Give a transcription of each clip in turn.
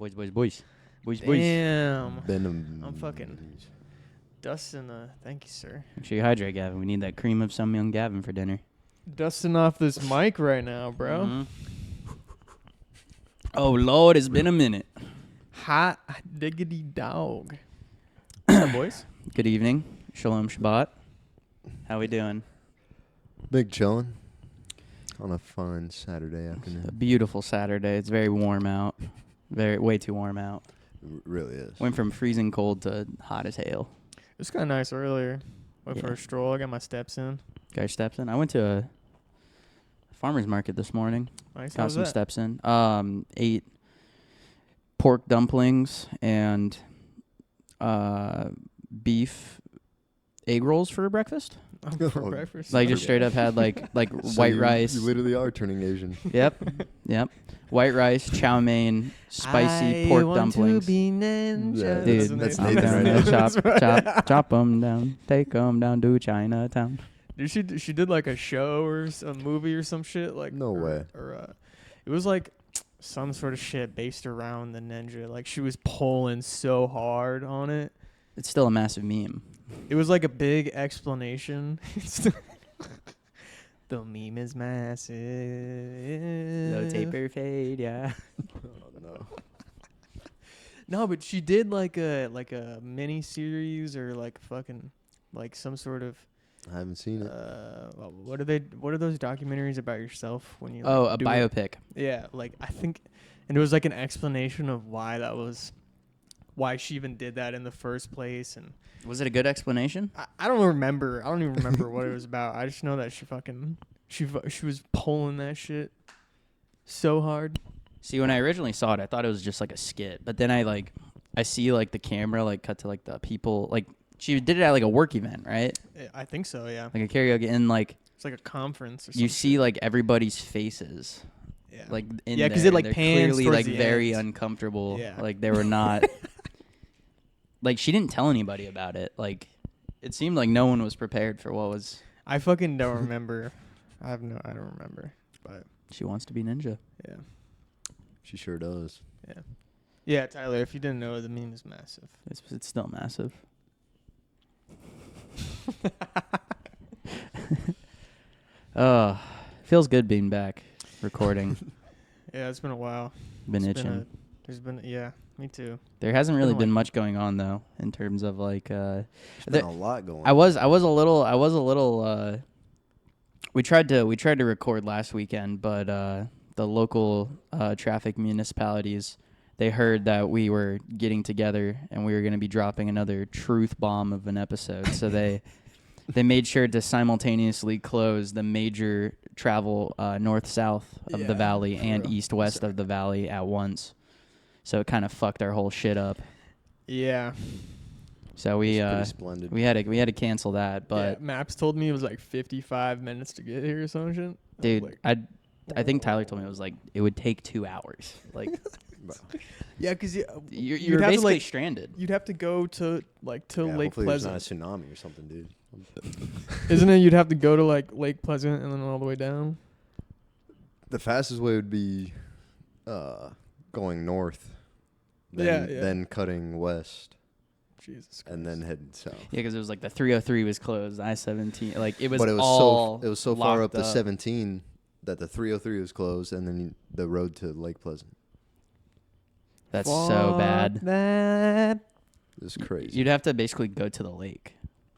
Boys. Damn. Venom. I'm fucking dusting. Thank you, sir. Make sure you hydrate, Gavin. We need that cream of some young Gavin for dinner. Dusting off this mic right now, bro. Mhm. Oh, Lord, it's been a minute. Hot diggity dog. What's up, boys? Good evening. Shalom Shabbat. How we doing? Big chillin' on a fine Saturday A afternoon. beautiful Saturday. It's very warm out. Way too warm out. Really is. Went from freezing cold to hot as hail. It was kind of nice earlier. Went for Yeah. a stroll. I got my steps in. Got your steps in? I went to a farmer's market this morning. Nice. How Got was some that? steps in. Ate pork dumplings and beef egg rolls for breakfast. For breakfast. Like just straight up had like So white you- rice. You literally are turning Asian. Yep. White rice, chow mein, spicy pork dumplings. Yeah, Dude, that's I'm Nathan down right there. now. Chop them down, take them down to Chinatown. Dude, she did like a show or a movie or some shit. Like No way. Or it was like some sort of shit based around the ninja. Like she was pulling so hard on it. It's still a massive meme. It was like a big explanation. The meme is massive. No taper fade, yeah. Oh, no. No, but she did like a mini series or like fucking like some sort of I haven't seen it. what are those documentaries about yourself when you Oh, like, a do it? biopic. Yeah, like I think, and it was like an explanation of why she even did that in the first place, and Was it a good explanation? I don't remember. I don't even remember what it was about. I just know that she was pulling that shit so hard. See, when I originally saw it, I thought it was just like a skit. But then I see like the camera like cut to like the people. Like she did it at like a work event, right? I think so. Yeah, Like a karaoke, and like it's like a conference. Or you something. see like everybody's faces. Yeah. Like in Yeah, 'cause there, it, like, they're pans clearly towards like the very end. uncomfortable. Yeah. Like they were not. Like she didn't tell anybody about it. Like it seemed like no one was prepared for what was. I fucking don't remember. I don't remember. But She wants to be ninja. yeah. She sure does. Yeah, Tyler, if you didn't know, the meme is massive. It's still massive. Feels good being back recording. Yeah, it's been a while. Been It's itching. Yeah, me too. There hasn't really been been like- much going on though in terms of like There's There- been a lot going I was a little we tried to record last weekend, but the local traffic municipalities, they heard that we were getting together and we were going to be dropping another truth bomb of an episode. So they made sure to simultaneously close the major travel north-south of the Yeah, valley for and real. east-west of the valley at once. So it kind of fucked our whole shit up. Yeah. So we It's pretty splendid. we had to cancel that, but yeah, Maps told me it was like 55 minutes to get here or some shit. dude, I think Tyler told me it was like it would take 2 hours. Like Yeah, because you're have to, basically like- stranded. you'd have to go to Yeah, Lake hopefully there's Pleasant. not a tsunami or something, dude. Isn't it? You'd have to go to like Lake Pleasant and then all the way down. The fastest way would be going north, then, Yeah. then cutting west, Jesus Christ. and then heading south. Yeah, because it was like the 303 was closed, I-17, like it was. But it was all so far up locked to 17 that the 303 was closed, and then the road to Lake Pleasant. That's so bad. That. It's crazy. You'd have to basically go to the lake.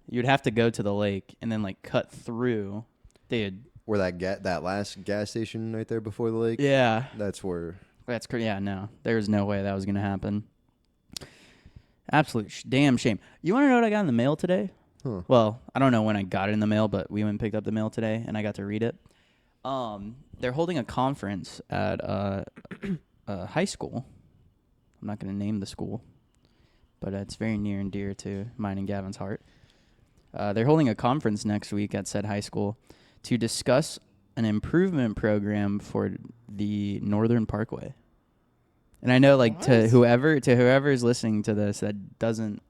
You'd have to go to the lake and then like cut through. Dude, Where that last gas station right there before the lake. yeah, That's where. that's crazy. Yeah, no, there's no way that was gonna happen. Absolute damn shame. You want to know what I got in the mail today? Huh. Well, I don't know when I got it in the mail, but we went and picked up the mail today, and I got to read it. They're holding a conference at a high school. I'm not going to name the school, but it's very near and dear to mine and Gavin's heart. They're holding a conference next week at said high school to discuss an improvement program for the Northern Parkway. And I know, like, to whoever is listening to this that doesn't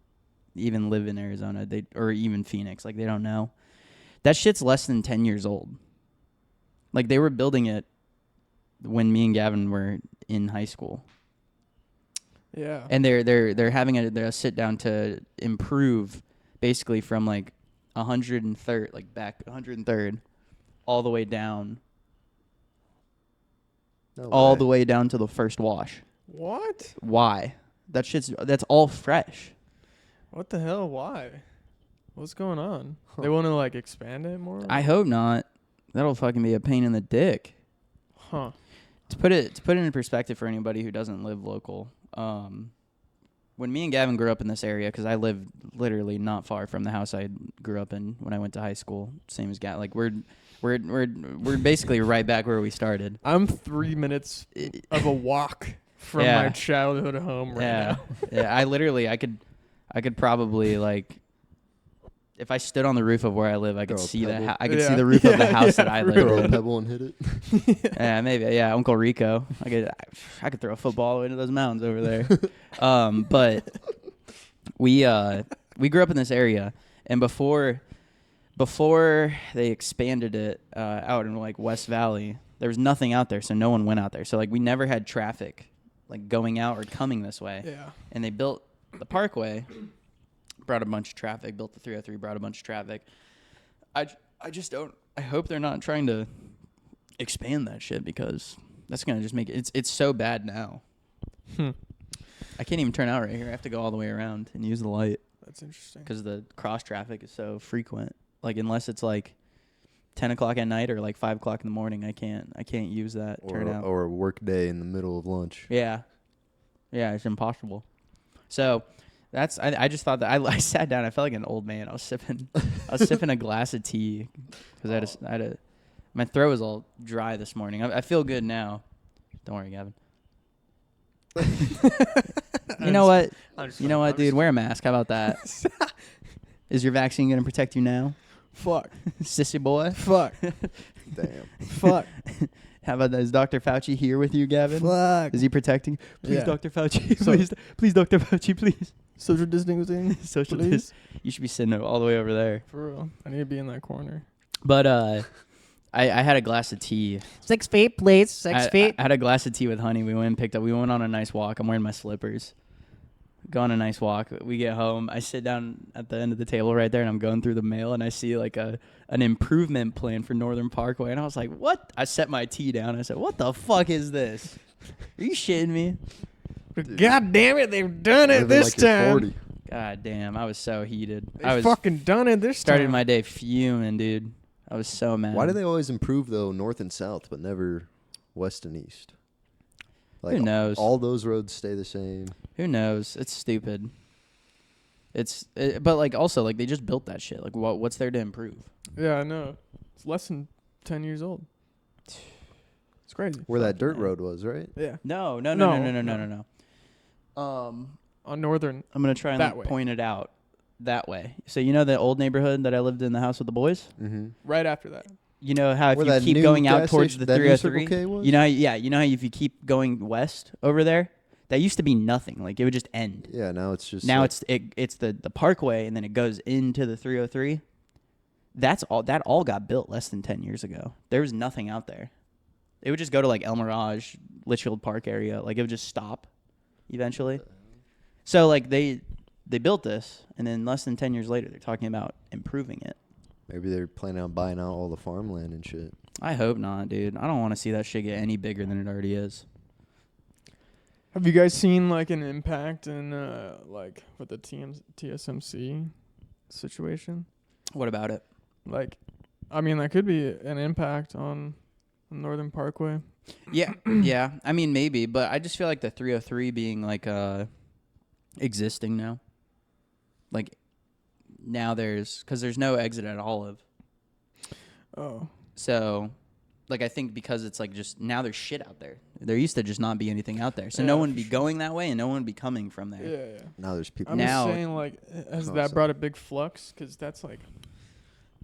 even live in Arizona, or even Phoenix, like, they don't know. That shit's less than 10 years old. Like, they were building it when me and Gavin were in high school. Yeah. And they're having a sit down to improve basically from like 103rd, like back 103rd, all the way down, No all way. the way down to the first wash. What? Why? That's all fresh. What the hell? Why? What's going on? Huh. They want to like expand it more? I hope not. That'll fucking be a pain in the dick. Huh. To put it in perspective for anybody who doesn't live local, when me and Gavin grew up in this area, because I live literally not far from the house I grew up in when I went to high school, same as Gavin. Like we're basically right back where we started. I'm 3 minutes of a walk from Yeah. my childhood home right Yeah, now. yeah. I could probably like, if I stood on the roof of where I live, I could Throw a see the pebble. I could see Yeah. the roof of the Yeah, house yeah, that I for live Throw a in. pebble and hit it. Yeah, maybe. Yeah, Uncle Rico. I could throw a football all the way to those mountains over there. But we grew up in this area, and before they expanded it out in like West Valley, there was nothing out there, so no one went out there. So like we never had traffic like going out or coming this way. Yeah. And they built the Parkway, brought a bunch of traffic. Built the 303, brought a bunch of traffic. I just don't. I hope they're not trying to expand that shit, because that's gonna just make it. It's so bad now. I can't even turn out right here. I have to go all the way around and use the light That's interesting. because the cross traffic is so frequent. Like unless it's like 10 o'clock at night or like 5 o'clock in the morning, I can't use that turnout. Or a work day in the middle of lunch. Yeah, it's impossible. So that's I just thought that I sat down. I felt like an old man. I was sipping a glass of tea because my throat was all dry this morning. I feel good now. Don't worry, Gavin. You know what? Dude? Wear a mask. How about that? Is your vaccine going to protect you now? Fuck. Sissy boy? Fuck. Damn. Fuck. How about that? Is Dr. Fauci here with you, Gavin? Fuck. Is he protecting? Please, Yeah. Dr. Fauci. So- please, Dr. Fauci, please. Social distancing. Social Please? dis- You should be sitting all the way over there. For real. I need to be in that corner. But I had a glass of tea. 6 feet, please. 6 feet. I had a glass of tea with honey. We went on a nice walk. I'm wearing my slippers. Go on a nice walk. We get home. I sit down at the end of the table right there, and I'm going through the mail, and I see like an improvement plan for Northern Parkway, and I was like, "What?" I set my tea down. I said, "What the fuck is this? Are you shitting me?" God damn it, they've done it Living this like you're time. 40. God damn, I was so heated. I They was fucking done it this started time. my day fuming, dude. I was so mad. Why do they always improve though, north and south, but never west and east? Like, Who knows? All those roads stay the same. Who knows? It's stupid. But like also like they just built that shit. Like what's there to improve? Yeah, I know. It's less than 10 years old. It's crazy. Where that dirt man. road was, right? Yeah. No. On northern. I'm gonna try That and way. point it out that way. So you know the old neighborhood that I lived in the house with the boys. Mm-hmm. Right after that. You know how if Where you that keep new going out gas towards station- the that new Circle 303, K was? you know how if you keep going west over there, that used to be nothing. Like it would just end. Yeah, now it's just Now like, it's the Parkway, and then it goes into the 303. That all got built less than 10 years ago. There was nothing out there. It would just go to like El Mirage, Litchfield Park area. Like it would just stop eventually. So like they built this, and then less than 10 years later, they're talking about improving it. maybe they're planning on buying out all the farmland and shit. I hope not, dude. I don't want to see that shit get any bigger than it already is. Have you guys seen like an impact in like with the TSMC situation? What about it? Like, I mean, that could be an impact on Northern Parkway. Yeah, yeah. I mean, maybe, but I just feel like the 303 being like existing now. Like now because there's no exit at Olive. Oh. So, like, I think because it's like just now there's shit out there. There used to just not be anything out there. So Yeah, no one would for be sure. going that way and no one would be coming from there. Yeah, yeah. Now there's people. I'm Now- just saying, like, has that Concept. brought a big flux? Because that's like,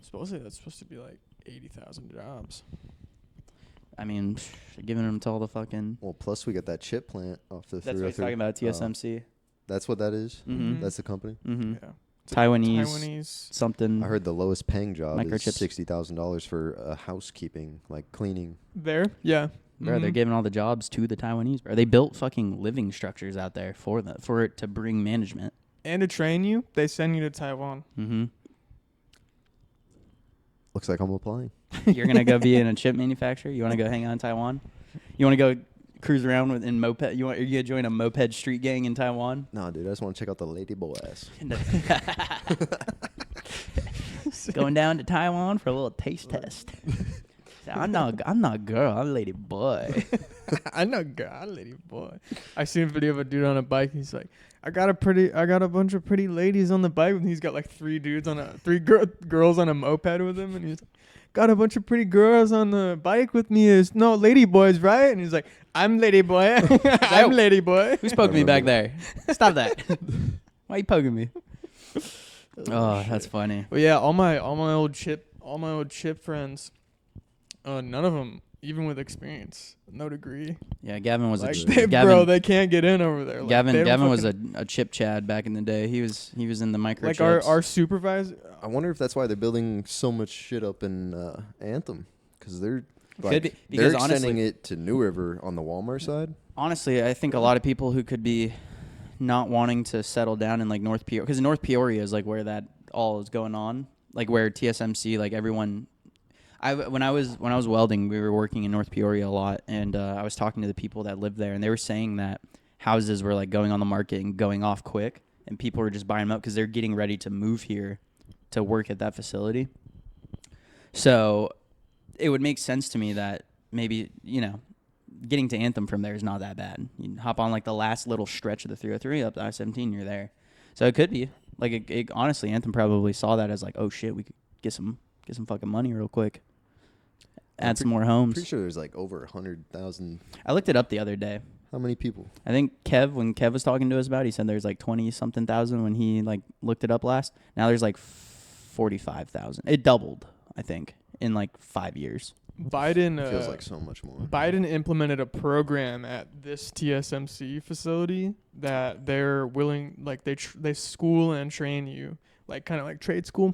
supposedly that's supposed to be like 80,000 jobs. I mean, giving them to all the fucking. Well, plus we got that chip plant off the That's what he's 303. talking about, TSMC. That's what that is? Mm-hmm. That's the company? Mm-hmm. Yeah. Taiwanese something. I heard the lowest paying job Microchips. is $60,000 for housekeeping, like cleaning. There? Yeah. Bro, they're giving all the jobs to the Taiwanese, bro. They built fucking living structures out there for it to bring management. And to train you, they send you to Taiwan. Mm-hmm. Looks like I'm applying. You're gonna go be in a chip manufacturer. You want to go hang out in Taiwan? You want to go cruise around in moped? Are you gonna join a moped street gang in Taiwan? No, dude, I just want to check out the lady boys. Going down to Taiwan for a little taste test. I'm not girl. I'm lady boy. I know, God, lady boy. I seen a video of a dude on a bike. He's like, I got a bunch of pretty ladies on the bike, and he's got like three girls on a moped with him, and he's like, got a bunch of pretty girls on the bike with me. Is no lady boys, right? And he's like, I'm lady boy. I'm lady boy. Who's poking me back there? Stop that. Why are you poking me? Oh, that's funny. Well, yeah, all my old chip friends, none of them even with experience, no degree. Yeah, Gavin was Like, Gavin, they can't get in over there. Like, Gavin was a chip chad back in the day. He was in the microchips. like our supervisor. I wonder if that's why they're building so much shit up in Anthem, because they're Could be, they're because extending honestly, it to New River on the Walmart side. honestly, I think a lot of people who could be not wanting to settle down in like North Peoria, because North Peoria is like where that all is going on, like where TSMC, like everyone. When I was welding, we were working in North Peoria a lot, and I was talking to the people that lived there, and they were saying that houses were like going on the market and going off quick, and people were just buying them up because they're getting ready to move here to work at that facility. So it would make sense to me that maybe, getting to Anthem from there is not that bad. You hop on like the last little stretch of the 303 up to I-17, you're there. So it could be like honestly, Anthem probably saw that as like, oh shit, we could get some fucking money real quick. Add some more homes. Pretty sure there's like over 100,000. I looked it up the other day. How many people? I think when Kev was talking to us about it, he said there's like 20-something thousand when he like looked it up last. Now there's like 45,000. It doubled, I think, in like 5 years. Biden Feels like so much more. Biden implemented a program at this TSMC facility that they're willing, like they school and train you, like kind of like trade school.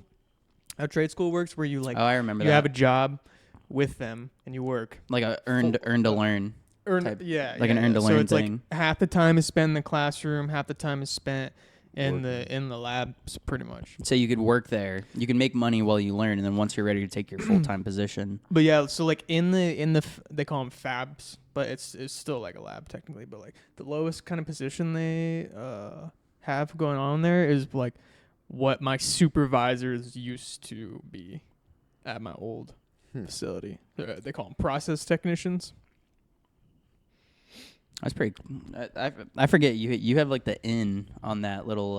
How trade school works, where you like I remember you that. have a job with them and you work. Like a earn to learn. Like an earn to learn so it's thing. like half the time is spent in the classroom, half the time is spent in the labs, pretty much. So you could work there. You can make money while you learn, and then once you're ready to take your full-time position. But yeah, so like in the they call them fabs, but it's still like a lab technically. But like the lowest kind of position they have going on there is like what my supervisors used to be at my old facility. They call them process technicians. That's pretty. I forget you have like the N on that little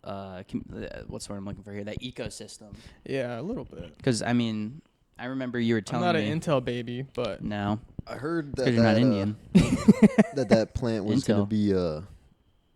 what's the word I'm looking for here? That ecosystem. Yeah, a little bit. Because I mean, I remember you were telling me. I'm not an Intel baby, but No, I heard that because you're not Indian. that plant was going to Intel. be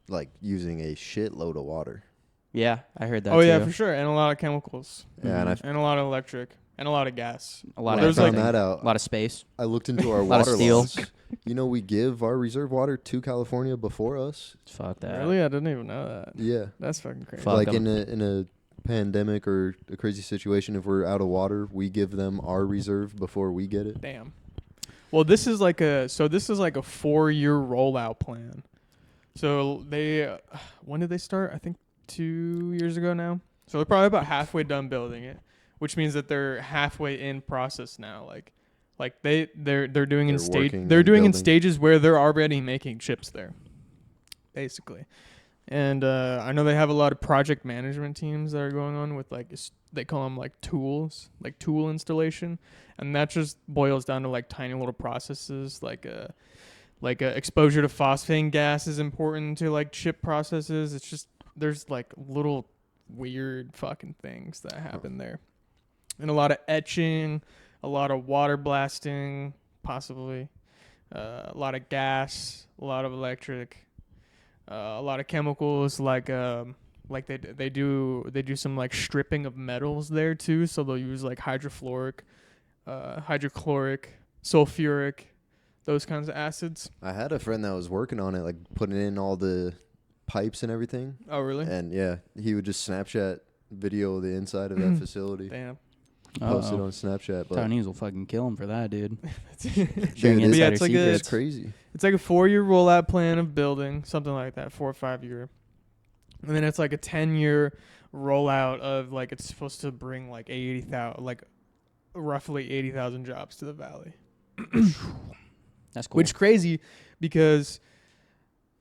like using a shitload of water. Yeah, I heard that. oh too. yeah, for sure, and a lot of chemicals, Yeah, and a lot of electric, and a lot of gas. A lot When of I found everything. that out, A lot of space. I looked into our lot of water steel. laws. We give our reserve water to California before us. Fuck that. Really, I didn't even know that. Yeah. That's fucking crazy. Fuck Like 'em. in a pandemic or a crazy situation, if we're out of water, we give them our reserve before we get it. Damn. Well, this is like a 4-year rollout plan. So they, when did they start? I think 2 years ago now. So they're probably about halfway done building it, which means that they're halfway in process now. Like they're doing in They're stage. working They're and doing in building. stages where they're already making chips there, basically. And I know they have a lot of project management teams that are going on with like they call them like tools, like tool installation, and that just boils down to like tiny little processes, like exposure to phosphine gas is important to like chip processes. It's just there's like little weird fucking things that happen there, and a lot of etching, a lot of water blasting, possibly, a lot of gas, a lot of electric. A lot of chemicals, like they do some like stripping of metals there too. So they'll use like hydrochloric, sulfuric, those kinds of acids. I had a friend that was working on it, like putting in all the pipes and everything. Oh really? And yeah, he would just Snapchat video of the inside of that facility. Damn. posted on Snapchat. But Taiwanese will fucking kill him for that, dude. dude, Sharing it's, yeah, insider it's like secrets. it's crazy. It's like a 4-year rollout plan of building, something like that, 4 or 5 year. And then it's like a 10-year rollout of like it's supposed to bring like 80,000, like roughly 80,000 jobs to the valley. That's cool. Which crazy because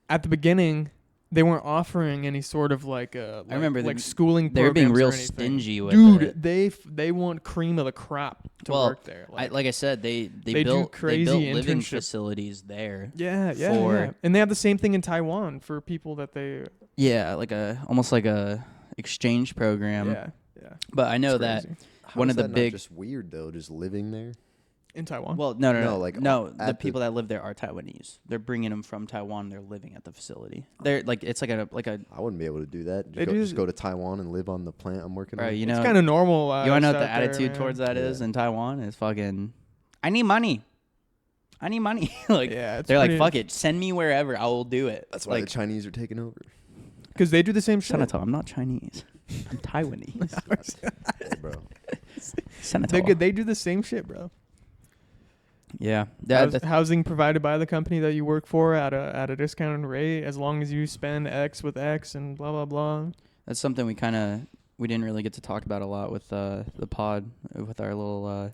at the beginning they weren't offering any sort of like I remember like schooling they were being programs or real anything. stingy with Dude, it. they want cream of the crop to Well, work there. Like I said, they they do built crazy living internship. facilities there. Yeah, for- and they have the same thing in Taiwan for people that they Yeah, like almost like a exchange program. yeah. But I know It's that crazy. How one is of the that not big just weird though, just living there. In Taiwan. well, no, No, the at people that live there are Taiwanese. They're bringing them from Taiwan. They're living at the facility. They're like it's like a I wouldn't be able to do that. They Just go to Taiwan and live on the plant I'm working right. on. You know, it's kind of normal. you want to know what the out there, attitude man. towards that is Yeah. in Taiwan? Is fucking, I need money. I need money. Like Yeah, it's they're like, pretty- fuck it, send me wherever. I will do it. That's why like the Chinese are taking over. Because they do the same shit. Senator, I'm not Chinese. I'm Taiwanese. Hey, bro. Senator. They do the same shit, bro. Yeah. Housing provided by the company that you work for at a discounted rate, as long as you spend X with X and blah blah blah. That's something we didn't really get to talk about a lot with the pod, with our little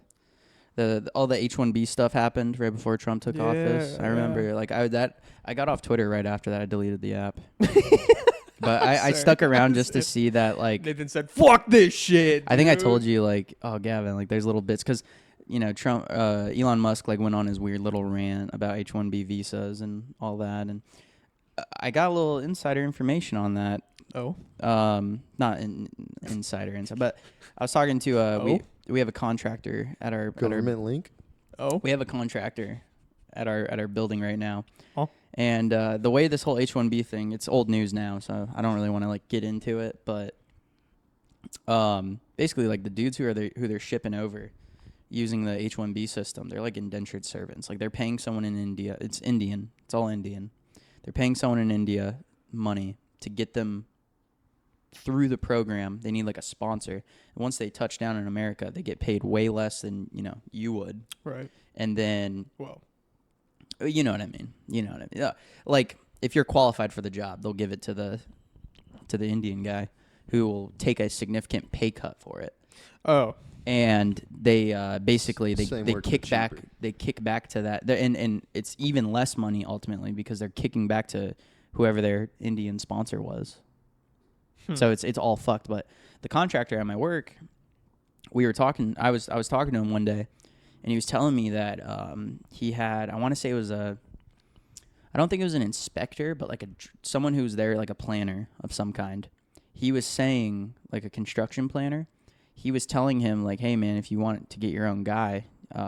all the H-1B stuff happened right before Trump took office. I remember like I got off Twitter right after that. I deleted the app. But I stuck around just to see that like Nathan said, "Fuck this shit." I think I dude." told you like, oh Gavin, like there's little bits because Trump, Elon Musk like went on his weird little rant about H-1B visas and all that, and I got a little insider information on that. Oh. Not insider inside, but I was talking to we have a contractor at our Government link. Oh. we have a contractor at our building right now. Oh. And the way this whole H-1B thing, it's old news now, so I don't really want to like get into it, but basically like the dudes who they're shipping over using the H-1B system, they're like indentured servants. Like they're paying someone in India. It's Indian. It's all Indian. They're paying someone in India money to get them through the program. They need like a sponsor. And once they touch down in America, they get paid way less than, you would. Right. And then, Well. you know what I mean? Yeah. Like if you're qualified for the job, they'll give it to the Indian guy who will take a significant pay cut for it. Oh. And they basically they Same work, kick but back cheaper. they kick back to that. And it's even less money ultimately because they're kicking back to whoever their Indian sponsor was. So it's all fucked. But the contractor at my work, we were talking. I was talking to him one day, and he was telling me that he had. I want to say it was I don't think it was an inspector, but like someone who was there, like a planner of some kind. He was saying like a construction planner. He was telling him like, hey man, if you want to get your own guy,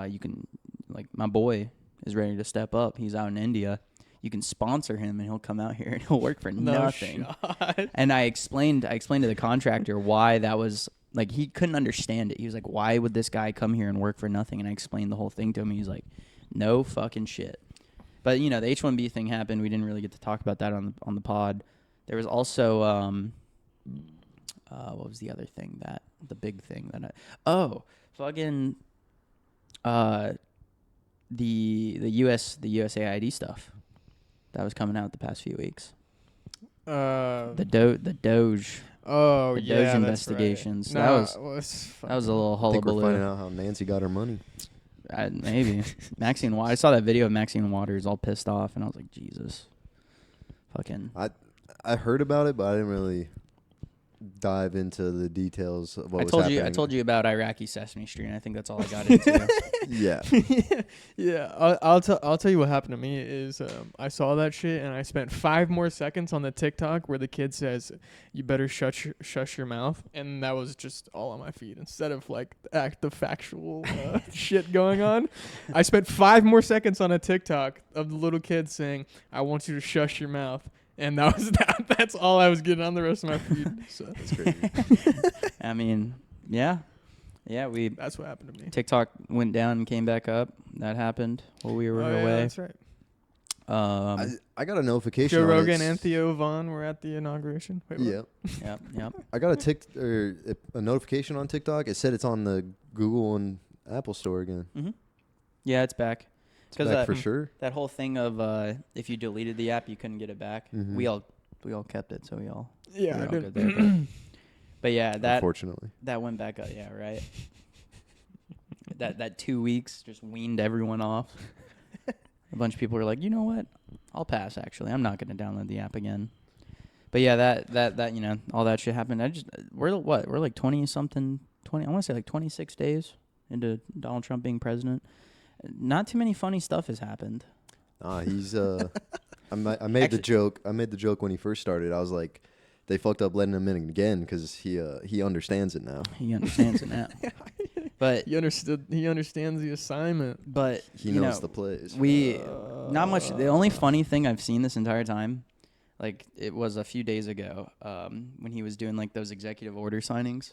you can. Like my boy is ready to step up. He's out in India. You can sponsor him and he'll come out here and he'll work for nothing. Shot. And I explained to the contractor why that was like he couldn't understand it. He was like, why would this guy come here and work for nothing? And I explained the whole thing to him. He's like, no fucking shit. But the H-1B thing happened. We didn't really get to talk about that on the pod. There was also what was the other thing the big thing that the USAID stuff that was coming out the past few weeks. The Doge. Oh, the yeah, Doge that's investigations. Right. That No, was a little I think we're finding hullabaloo. out how Nancy got her money. Maybe Maxine Waters. I saw that video of Maxine Waters all pissed off, and I was like, Jesus, fucking. I heard about it, but I didn't really dive into the details of what was happening. I told you about Iraqi Sesame Street, and I think that's all I got into. Yeah. Yeah, I'll tell you what happened to me is I saw that shit and I spent 5 more seconds on the TikTok where the kid says you better shush your mouth, and that was just all on my feed instead of like the factual shit going on. I spent 5 more seconds on a TikTok of the little kid saying I want you to shush your mouth, and that was that. That's all I was getting on the rest of my feed. So That's crazy. I mean, yeah. that's what happened to me. TikTok went down and came back up. That happened while we were Yeah, away. that's right. I got a notification. Joe on Rogan it. and Theo Vaughn were at the inauguration. Wait, what? Yeah. Yep. I got a notification on TikTok. It said it's on the Google and Apple Store again. Mm-hmm. Yeah, it's back. It's back for sure. That whole thing of if you deleted the app, you couldn't get it back. Mhm. We all kept it, so we all Yeah, we're I all didn't. good there. But yeah, Unfortunately. that went back up. Yeah, right. that 2 weeks just weaned everyone off. A bunch of people were like, you know what? I'll pass. Actually, I'm not going to download the app again. But yeah, that you know, all that shit happened. We're like 20 something. I want to say like 26 days into Donald Trump being president. Not too many funny stuff has happened. He's I made the joke. I made the joke when he first started. I was like, they fucked up letting him in again because he understands it now. He understands it now. But He understands the assignment. but He you knows know, the plays. we not much. The only funny thing I've seen this entire time, like it was a few days ago, when he was doing like those executive order signings.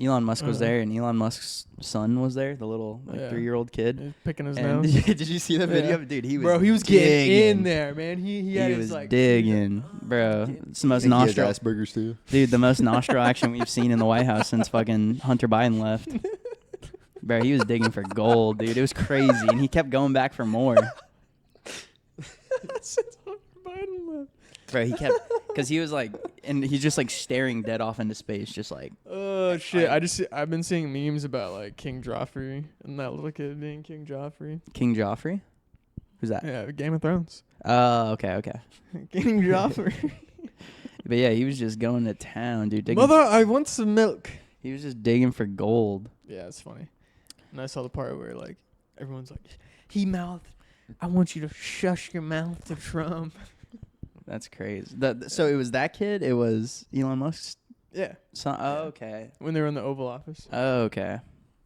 Elon Musk was there, and Elon Musk's son was there, the little 3-year-old kid. He's picking his And nose. did you see the video? Yeah. Dude, he was Bro, he was digging. getting in there, man. He had He his was like digging, bro. It's the most Think he has nostril, Asperger's too. dude. The most nostril action we've seen in the White House since fucking Hunter Biden left. Bro, he was digging for gold, dude. It was crazy, and he kept going back for more. Since Hunter Biden left. Bro, he kept because he was like, and he's just like staring dead off into space, just like. Oh shit! I've been seeing memes about like King Joffrey and that little kid being King Joffrey. King Joffrey? Who's that? Yeah, Game of Thrones. Oh, okay. King Joffrey. But yeah, he was just going to town, dude. Digging, Mother, I want some milk. he was just digging for gold. Yeah, it's funny. And I saw the part where like everyone's like, he mouthed, "I want you to shush your mouth to Trump." That's crazy. So it was that kid. It was Elon Musk's Yeah. son. Oh, okay. When they were in the Oval Office. Oh, okay.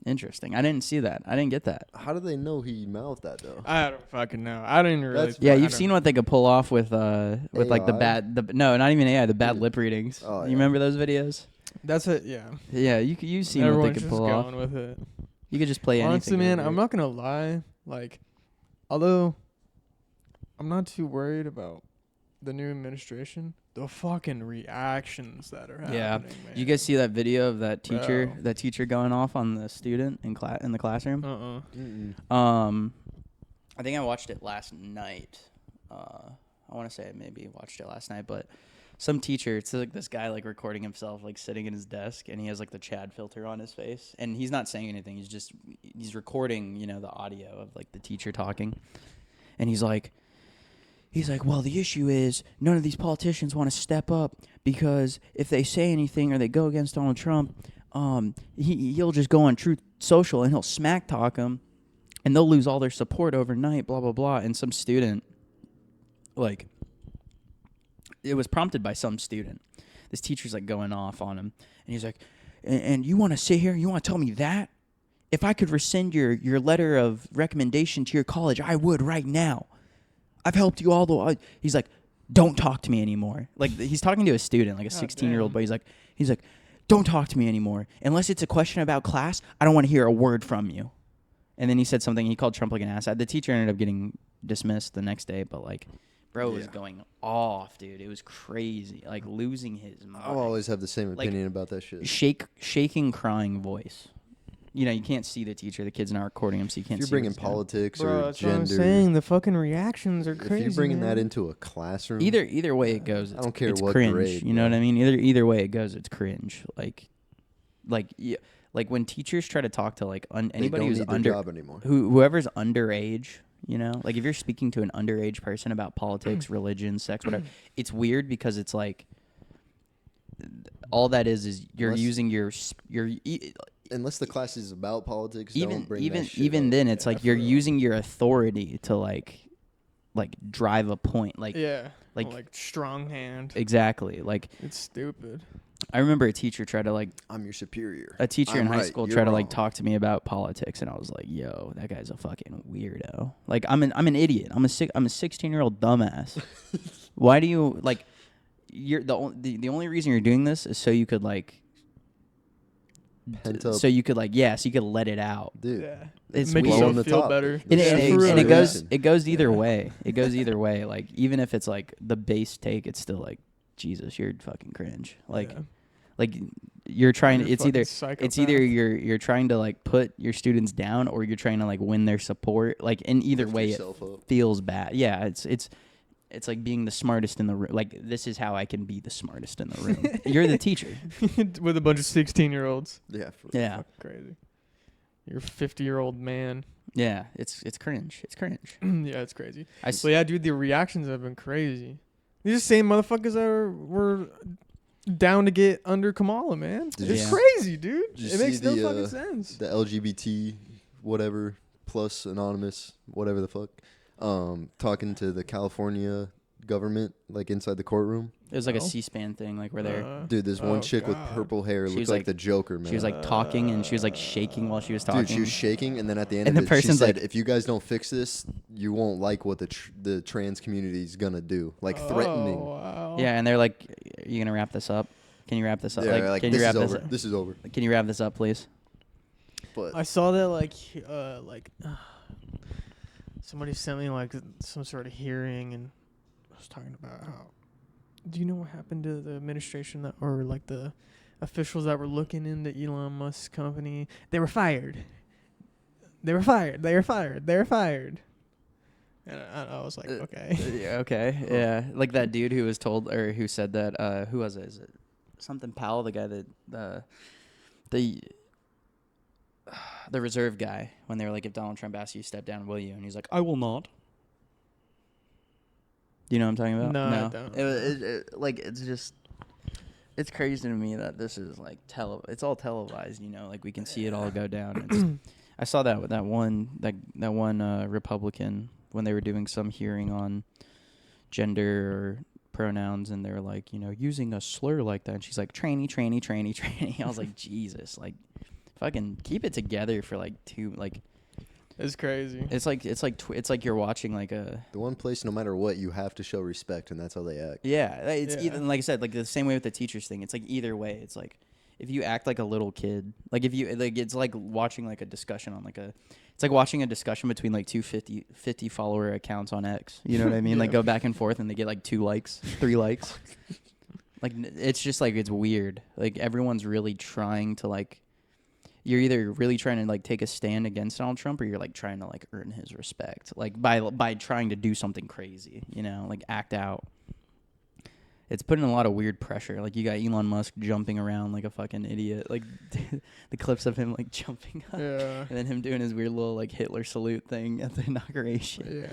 Interesting. I didn't see that. I didn't get that. How do they know he mouthed that though? I don't fucking know. I didn't really. That's- Yeah, I you've don't- seen what they could pull off with like the AI? no, not even AI, the bad lip readings. Oh, You yeah. remember those videos? That's it. Yeah. Yeah, you've seen what Everyone's they could just pull going off. with it. You could just play anything. Honestly, man, over I'm it. not gonna lie. Like, although I'm not too worried about the new administration, the fucking reactions that are happening. Yeah. Man. You guys see that video of that teacher, Bro. going off on the student in the classroom? Mm-mm. I think I watched it last night. I want to say I maybe watched it last night, but some teacher, it's like this guy like recording himself like sitting in his desk, and he has like the Chad filter on his face, and he's not saying anything. He's recording, you know, the audio of like the teacher talking, and he's like, well, the issue is none of these politicians want to step up because if they say anything or they go against Donald Trump, he'll just go on Truth Social and he'll smack talk them, and they'll lose all their support overnight, blah, blah, blah. And some student, like, it was prompted by some student. This teacher's, like, going off on him. And he's like, and you want to sit here? You want to tell me that? If I could rescind your letter of recommendation to your college, I would right now. I've helped you all the way. He's like, don't talk to me anymore. Like, he's talking to a student, like a 16-year-old boy. He's like, don't talk to me anymore. Unless it's a question about class, I don't want to hear a word from you. And then he said something. He called Trump like an ass. The teacher ended up getting dismissed the next day. But, like, bro was going off, dude. It was crazy. Like, losing his mind. I'll always have the same Like, opinion about that shit. Shaking, crying voice. You know, you can't see the teacher. The kid's not recording him, so you can't If see you're bringing what's going on. politics Bro, or that's what I'm gender, saying. The fucking reactions are crazy. if you're bringing man. that into a classroom, Either way it goes, I don't care it's what cringe. grade, You know bro. what I mean? Either way it goes, it's cringe. Like when teachers try to talk to like anybody they don't who's need their under job anymore. whoever's underage, you know, like if you're speaking to an underage person about politics, religion, sex, whatever, it's weird because it's like all that is you're Unless- using your Unless the class is about politics, even don't bring that shit even up. then it's Yeah, like you're for real. using your authority to like drive a point, like Yeah. like- Like strong hand. exactly. Like It's stupid. I remember a teacher tried to like I'm your superior. a teacher in I'm high right, school you're tried to like wrong. talk to me about politics, and I was like, "Yo, that guy's a fucking weirdo. Like, I'm an idiot. I'm a 16-year-old dumbass. Why do you like? You're the only reason you're doing this is so you could like, Pent up, so you could let it out. dude. Yeah. It's Make weird. yourself Blow 'em the feel top. better. And, Yeah, and, for and real. it goes Reaction. it goes either way. It goes either way. Like even if it's like the base take, it's still like Jesus, you're fucking cringe. Like. Yeah. Like you're trying. You're It's fucking either psychopath. you're trying to like put your students down, or you're trying to like win their support. Like in either Lift way, it yourself up. feels bad. Yeah, it's like being the smartest in the room. Like this is how I can be the smartest in the room. You're the teacher. With a bunch of 16-year-olds. Yeah. Yeah, Fucking crazy. You're a 50-year-old man. yeah. It's cringe. It's cringe. Yeah, it's crazy. I s- So yeah, dude, the reactions have been crazy. These are the same motherfuckers that were down to get under Kamala, man. Did It's you- crazy, dude. Did you It makes see no the, fucking sense. The LGBT whatever plus anonymous whatever the fuck talking to the California government like inside the courtroom. It was like a No. C-SPAN thing, like where they're. Dude, this one Oh, chick with God. purple hair She looked was like like- the Joker, man. She was like talking and she was like shaking while she was talking. Dude, she was shaking, and then at the end And of the it, she person's said, like- "If you guys don't fix this, you won't like what the trans community is gonna do." Like threatening. Oh, wow. Yeah, and they're like, "Are you gonna wrap this up? Can you wrap this up? Yeah, like can this you is wrap this over. up? This is over. Can you wrap this up, please?" But I saw that somebody sent me like some sort of hearing, and I was talking about how. Do you know what happened to the administration that, or like the officials that were looking into Elon Musk's company? They were fired. They were fired. They were fired. They were fired. And I was like, okay. Yeah, okay. Yeah. Like that dude who was told or who said that who was it? Is it something Powell, the guy that the reserve guy, when they were like, if Donald Trump asks you to step down, will you? And he's like, I will not. Do you know what I'm talking about? No, I don't. Like it's just it's crazy to me that this is like it's all televised, you know, like we can see it all go down. I saw that with that one Republican when they were doing some hearing on gender or pronouns, and they were like, you know, using a slur like that, and she's like tranny. I was like, Jesus, like fucking keep it together for like It's crazy. it's like you're watching like a the one place, no matter what, you have to show respect, and that's how they act. yeah, it's Yeah. either, like I said, like the same way with the teachers thing. It's like either way. It's like if you act like a little kid, like if you like, it's like watching like a discussion on it's like watching a discussion between like 50 follower accounts on X. You know what I mean? Like Yeah. go back and forth, and they get like 2 likes, 3 likes. Like it's just like it's weird. Like everyone's really trying to like. You're either really trying to like take a stand against Donald Trump, or you're like trying to like earn his respect, like by trying to do something crazy, you know, like act out. It's putting a lot of weird pressure. Like you got Elon Musk jumping around like a fucking idiot. Like the clips of him like jumping up, Yeah. and then him doing his weird little like Hitler salute thing at the inauguration.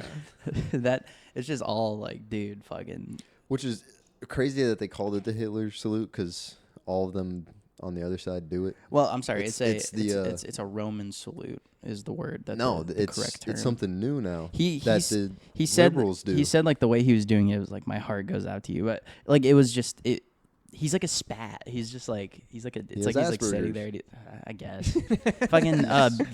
Yeah. That it's just all like, dude, fucking. Which is crazy that they called it the Hitler salute, because all of them on the other side do it. Well, I'm sorry. It's It's a Roman salute is the word. That's the it's correct term. it's something new now. He the he said liberals do. He said like the way he was doing it was like, my heart goes out to you, but like it was just it. He's like a spat. He's just like it's has like he's like sitting Asperger's. there. I guess. Fucking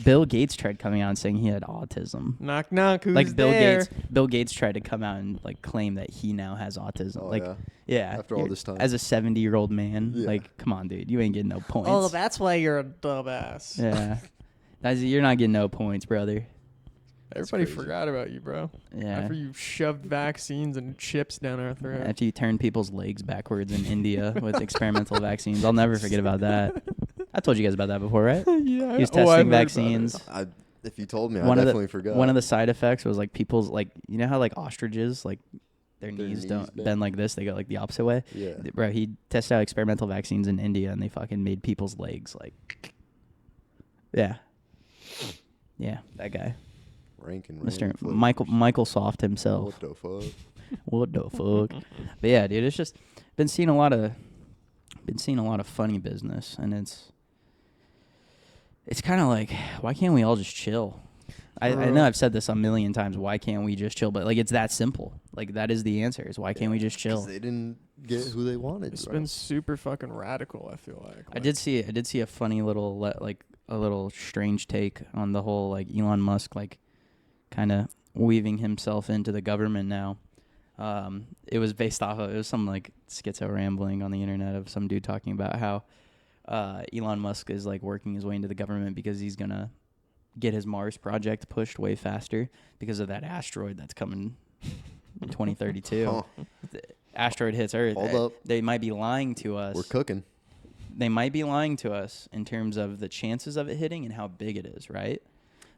Bill Gates tried coming out and saying he had autism. Knock knock. Who's Like Bill there? Bill Gates tried to come out and like claim that he now has autism. Oh, like yeah. yeah, After all you're- this time. as a 70-year-old man, Yeah. like come on, dude, you ain't getting no points. Oh, that's why you're a dumbass. yeah, you're not getting no points, brother. Everybody crazy. forgot about you, bro. Yeah. After you shoved vaccines and chips down our throat. After you turn people's legs backwards in India with experimental vaccines, I'll never forget about that. I told you guys about that before, right? Yeah. He was I've testing heard about vaccines. it. If you told me, One I of the- definitely forgot. One of the side effects was like people's like, you know how like ostriches like their Their knees knees don't bend. bend like this, they go like the opposite way. Yeah. Bro, he tested out experimental vaccines in India, and they fucking made people's legs like, yeah, that guy, Rankin. Mr. Michael Soft himself. What the fuck? What the fuck? But yeah, dude, it's just been seeing a lot of funny business, and it's kind of like, why can't we all just chill? I know I've said this a million times. Why can't we just chill? But like, it's that simple. Like that is the answer. Is why can't we just 'Cause chill? they didn't get who they wanted. It's bro. been super fucking radical, I feel like. I did see a funny little like a little strange take on the whole like Elon Musk like kind of weaving himself into the government now. It was based off of, it was some like schizo rambling on the internet of some dude talking about how Elon Musk is like working his way into the government because he's gonna get his Mars project pushed way faster because of that asteroid that's coming in 2032. Huh. The asteroid hits Earth. Hold up. They might be lying to us. We're cooking. they might be lying to us in terms of the chances of it hitting and how big it is, right?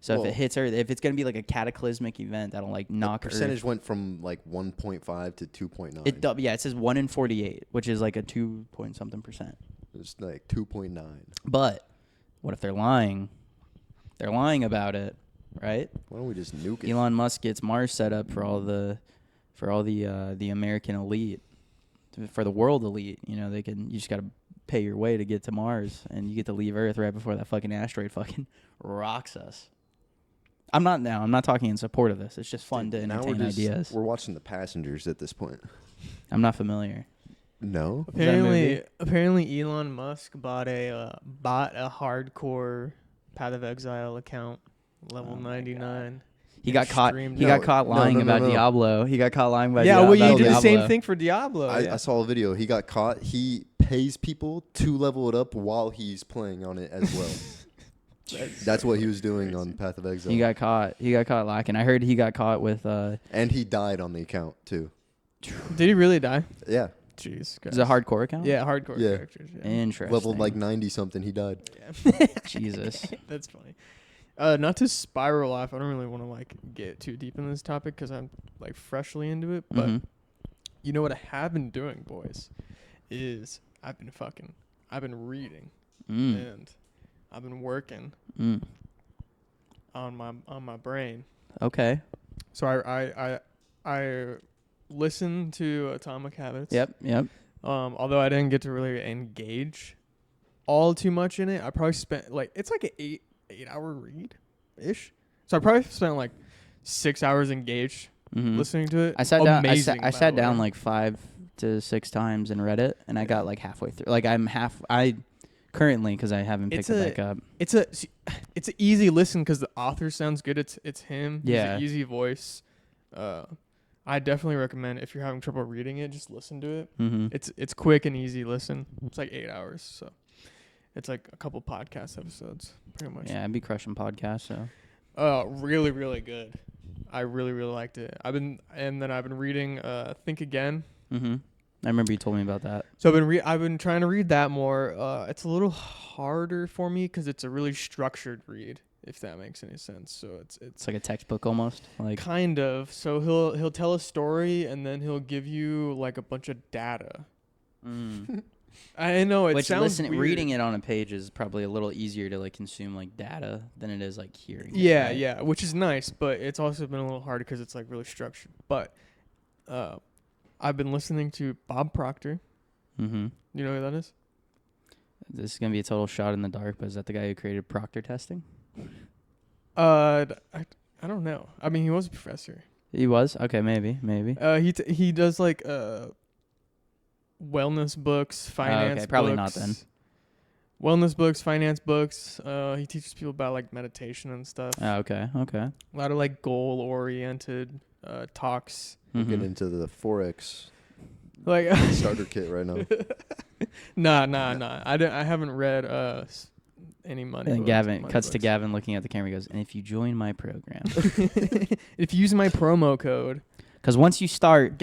So if it hits Earth, if it's going to be like a cataclysmic event that'll like knock percentage Earth. went from like 1.5 to 2.9. It says 1 in 48, which is like a 2 point something percent. It's like 2.9. But what if they're lying? They're lying about it, right? Why don't we just nuke it? Elon Musk gets Mars set up for all the American elite, for the world elite. You know, you just got to pay your way to get to Mars, and you get to leave Earth right before that fucking asteroid fucking rocks us. I'm not talking in support of this. It's just fun to entertain ideas. We're watching The Passengers at this point. I'm not familiar. No? Apparently, Elon Musk bought a hardcore Path of Exile account, level 99. He got caught. Streamed He it. got caught lying about Diablo. He got caught lying about Yeah, Diablo. well, you do the Diablo. same thing for Diablo. I saw a video. He got caught. He pays people to level it up while he's playing on it as well. That's what he was doing on Path of Exile. He got caught. He got caught lacking. I heard he got caught with. And he died on the account, too. Did he really die? Yeah. Jeez. Is it a hardcore account? Yeah, hardcore Yeah. characters. Yeah. Interesting. Leveled like 90-something. He died. Yeah. Jesus. That's funny. Not to spiral off. I don't really want to like get too deep in this topic because I'm like freshly into it. But Mhm. you know what I have been doing, boys, is I've been reading and I've been working on my brain. Okay. So I listened to Atomic Habits. Yep. Although I didn't get to really engage all too much in it, I probably spent it's like an 8-hour read ish. So I probably spent like 6 hours engaged listening to it. I sat down. Amazing, I by sat the down way. like 5 to 6 times and read it, and I got like halfway through. Like I currently, because I haven't picked it back up. It's an easy listen because the author sounds good. It's him. Yeah. He's an easy voice. I definitely recommend if you're having trouble reading it, just listen to it. Mm-hmm. It's quick and easy listen. It's like 8 hours, so it's like a couple podcast episodes, pretty much. Yeah, I'd be crushing podcasts. So. Really, really good. I really, really liked it. I've been reading Think Again. Mm-hmm. I remember you told me about that. So I've been trying to read that more. It's a little harder for me because it's a really structured read, if that makes any sense. So It's like a textbook almost. Like kind of. So he'll tell a story and then he'll give you like a bunch of data. I know it sounds weird. Reading it on a page is probably a little easier to like consume like data than it is like hearing. Yeah, it, right? yeah, which is nice, but it's also been a little harder because it's like really structured. But I've been listening to Bob Proctor. Mm-hmm. You know who that is? This is gonna be a total shot in the dark, but is that the guy who created Proctor testing? I don't know. I mean, he was a professor. He was? Okay, maybe. He does like wellness books, finance. Okay, probably books, not then. Wellness books, finance books. He teaches people about like meditation and stuff. Oh, okay. A lot of like goal oriented talks. We're Mhm. getting into the Forex Like starter kit right now. Nah. I haven't read any money. And books, Gavin money cuts to books. Gavin looking at the camera. He goes, "And if you join my program, If you use my promo code because once you start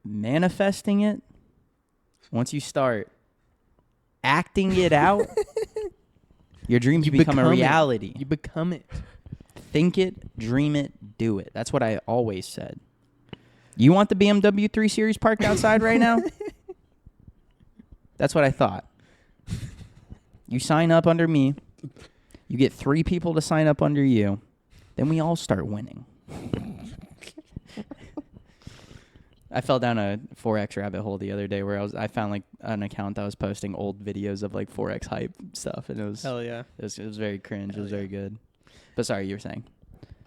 manifesting it, once you start acting it out, your dreams You become a become it. reality. you become it. Think it, dream it, do it. That's what I always said. You want the BMW 3 Series parked outside right now? That's what I thought. You sign up under me. You get 3 people to sign up under you. Then we all start winning. I fell down a Forex rabbit hole the other day where I found like an account that was posting old videos of like Forex hype stuff, and it was Hell yeah. it was very cringe. It was Hell very good. But sorry, you were saying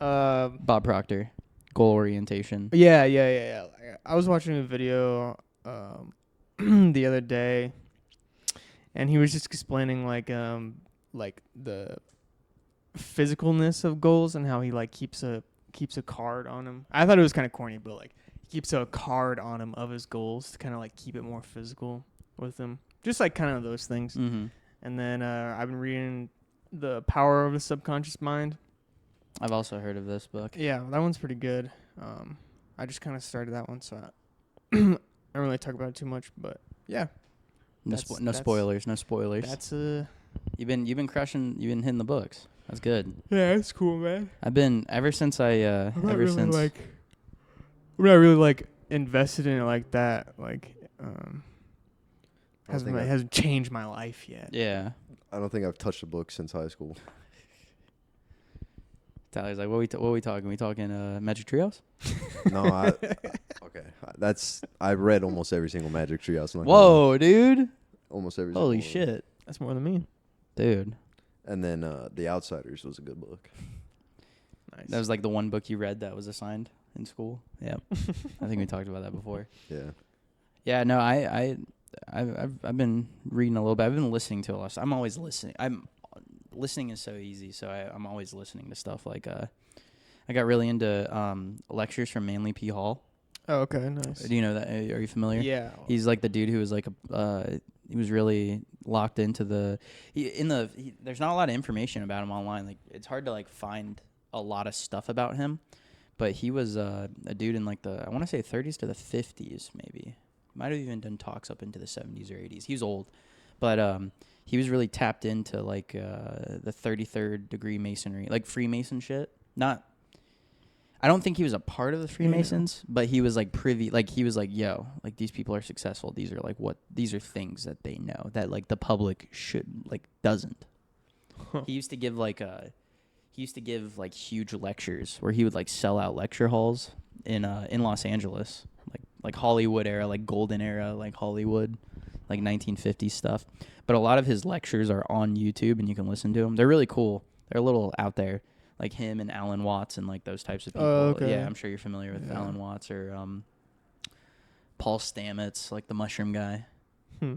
Um. Bob Proctor, goal orientation. Yeah. I was watching a video the other day, and he was just explaining like the physicalness of goals and how he like keeps a card on him. I thought it was kind of corny, but like he keeps a card on him of his goals to kind of like keep it more physical with him. Just like kind of those things. Mm-hmm. And then I've been reading The Power of the Subconscious Mind. I've also heard of this book. Yeah, that one's pretty good. I just kind of started that one, so I don't really talk about it too much, but yeah. No spoilers. No spoilers. That's You've been crushing. You've been hitting the books. That's good. yeah, that's cool, man. I've been ever since I I'm not ever really since like I'm not really like invested in it like that. Like hasn't changed my life yet. yeah. I don't think I've touched a book since high school. Tyler's like, what we talking? We talking Magic Treehouse? No, okay. I read almost every single Magic Treehouse. Whoa, dude! Almost every. Holy single one. shit, That's more than me. dude! And then The Outsiders was a good book. Nice. That was like the one book you read that was assigned in school. Yep. I think we talked about that before. Yeah. Yeah, no, I've been reading a little bit. I've been listening to a lot. I'm always listening. Listening is so easy, so I'm always listening to stuff. Like I got really into lectures from Manly P. Hall. Oh, okay, nice. Do you know that? Are you familiar? Yeah. He's like the dude who was like he was really locked into there's not a lot of information about him online. Like it's hard to like find a lot of stuff about him, but he was a dude in like I want to say 30s to the 50s maybe. Might have even done talks up into the 70s or 80s. He was old, but he was really tapped into like the 33rd degree masonry, like Freemason shit. I don't think he was a part of the Freemasons, but he was like privy. Like he was like, yo, like these people are successful. These are like these are things that they know that like the public doesn't. He used to give like huge lectures where he would like sell out lecture halls in Los Angeles, like Hollywood era, like golden era, like Hollywood, like 1950s stuff. But a lot of his lectures are on YouTube and you can listen to them. They're really cool. They're a little out there. Like him and Alan Watts and like those types of people. Okay. Yeah, I'm sure you're familiar with Alan Watts or Paul Stamets, like the mushroom guy.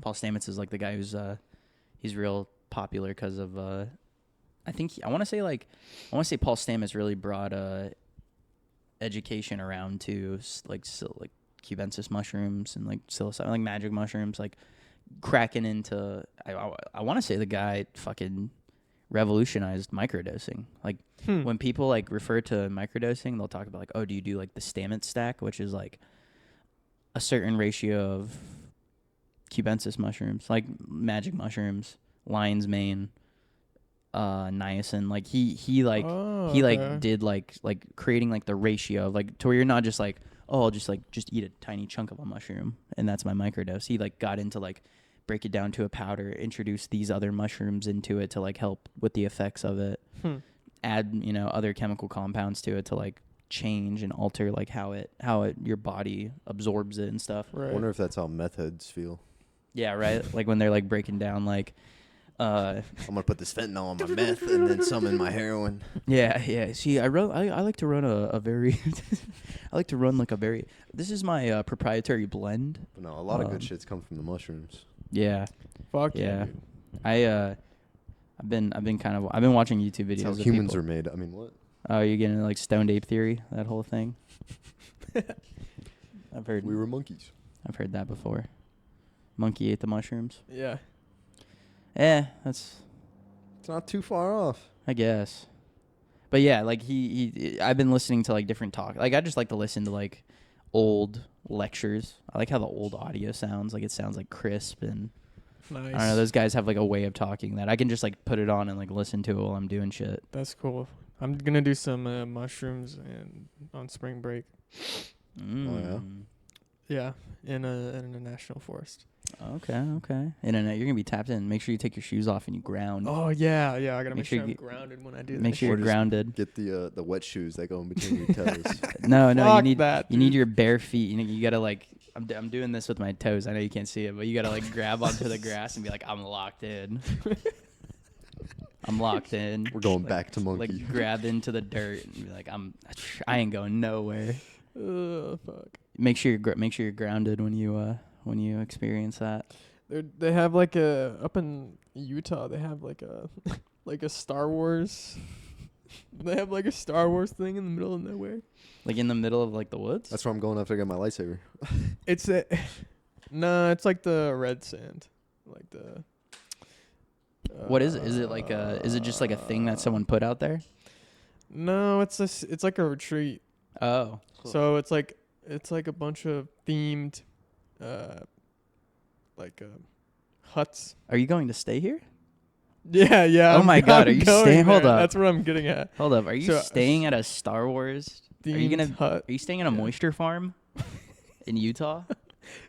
Paul Stamets is like the guy who's he's real popular because of I want to say Paul Stamets really brought education around to like cubensis mushrooms and like psilocybin, like magic mushrooms, like cracking into. I want to say the guy fucking revolutionized microdosing. Like when people like refer to microdosing, they'll talk about like, oh, do you do like the Stamets stack, which is like a certain ratio of cubensis mushrooms, like magic mushrooms, lion's mane, niacin. Like he did like creating like the ratio of like to where you're not just like, oh, I'll just eat a tiny chunk of a mushroom and that's my microdose. He like got into like break it down to a powder, introduce these other mushrooms into it to like help with the effects of it, add other chemical compounds to it to like change and alter like how it your body absorbs it and stuff. Right. I wonder if that's how meth heads feel. Yeah, right. Like when they're like breaking down like I'm gonna put this fentanyl on my meth and then some in my heroin. Yeah. See, I like to run a very I like to run like a very this is my proprietary blend. But no, a lot of good shits come from the mushrooms. Yeah. Fuck Yeah. dude. I've been watching YouTube videos. That's how of humans people. are made. I mean, what? Oh, you're getting like stoned ape theory, that whole thing. I've heard We were monkeys. I've heard that before. Monkey ate the mushrooms. Yeah. That's It's not too far off. I guess. But yeah, like I've been listening to like different talk. Like I just like to listen to like old lectures. I like how the old audio sounds. Like it sounds like crisp and Nice. I don't know. Those guys have like a way of talking that I can just like put it on and like listen to it while I'm doing shit. That's cool. I'm gonna do some mushrooms on spring break. Yeah, in a national forest. Okay. Internet, you're gonna be tapped in. Make sure you take your shoes off and you ground. Oh yeah. I gotta make sure I'm you- grounded when I do that. Make sure you're Or just grounded. Get the wet shoes that go in between your toes. No, you Fuck need that, you need your bare feet. You gotta like. I'm doing this with my toes. I know you can't see it, but you gotta like grab onto the grass and be like, I'm locked in. I'm locked in. We're going Like- back to monkey. Like grab into the dirt and be like, I ain't going nowhere. Fuck. Make sure you're grounded when you experience that. They have like up in Utah. They have like a like a Star Wars. They have like a Star Wars thing in the middle of nowhere. Like in the middle of like the woods. That's where I'm going after I get my lightsaber. It's it's like the red sand, like the. What is it? Is it like is it just like a thing that someone put out there? No, it's like a retreat. Oh. So it's like a bunch of themed, like huts. Are you going to stay here? Yeah, yeah. Oh my God, are you going staying- hold there. up. That's what I'm getting at. Hold up. Are you So, staying at a Star Wars? Are you Themed hut. Are you staying at a Yeah. moisture farm in Utah?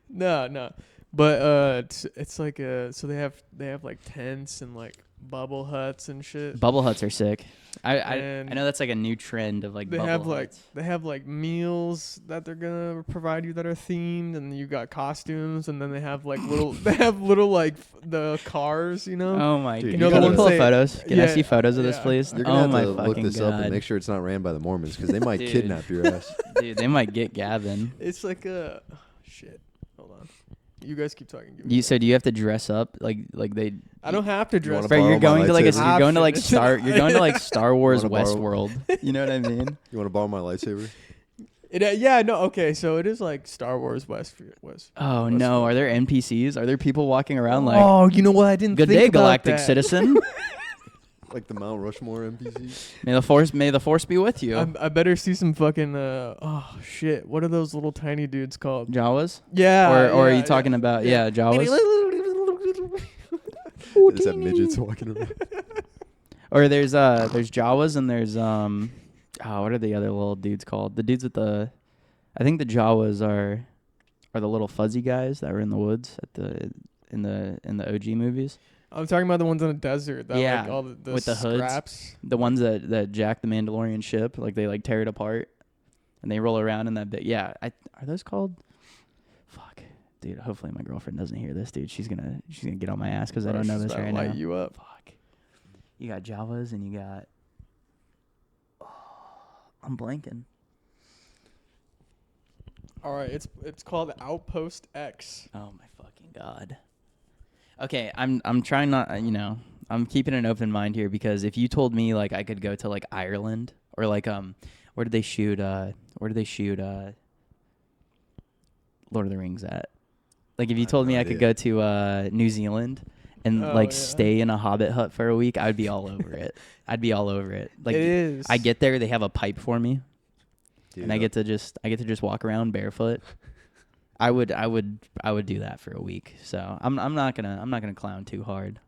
No. But it's like so they have like tents and like bubble huts and shit. Bubble huts are sick. I And know that's like a new trend of like they bubble huts. have like meals that they're gonna provide you that are themed, and you got costumes, and then they have like little like the cars, you know. Oh my Dude, god! you Can you gotta pull up say- photos? Can I yeah, see photos of this, yeah. please? You're Oh gonna my have to look fucking this god! up and make sure it's not ran by the Mormons because they might Dude. kidnap your ass. Dude, they might get Gavin. It's like a shit. Hold on. You guys keep talking. Give me You a said you have to dress up like they. I don't have to dress. wanna up. Bro, borrow you're my going to like lightsaber? you're going to like Option. Star you're going to like Star Wars wanna borrow- Westworld. You know what I mean? You want to borrow my lightsaber? Yeah, no, okay, so it is like Star Wars West. Oh no! Are there NPCs? Are there people walking around like? Oh, you know what? I didn't. Good think day, about galactic that. citizen. Like the Mount Rushmore NPCs? May the force be with you. I better see some fucking. Oh shit! What are those little tiny dudes called? Jawas? Yeah. Or are yeah, you talking about yeah. Jawas? Is that midgets walking around? Or there's Jawas and there's what are the other little dudes called? The dudes with the, I think the Jawas are the little fuzzy guys that were in the woods in the OG movies. I'm talking about the ones in the desert. That Yeah, like all the with the hoods. scraps. The ones that jack the Mandalorian ship, like they like tear it apart, and they roll around in that bit. Yeah, are those called? Fuck, dude. Hopefully my girlfriend doesn't hear this, dude. She's gonna get on my ass because I Bro, don't know she's this about to right now. light you up. Fuck. You got Javas and you got. I'm blanking. All right, it's called Outpost X. Oh my fucking god. Okay, I'm trying not, I'm keeping an open mind here because if you told me like I could go to like Ireland or like where did they shoot Lord of the Rings at? Like if you I have told me no I could idea. go to New Zealand and Oh, like yeah. stay in a hobbit hut for a week, I'd be all over it. I'd be all over it. Like it is. I get there, they have a pipe for me. Dude, And I get to just walk around barefoot. I would do that for a week. So I'm not gonna clown too hard.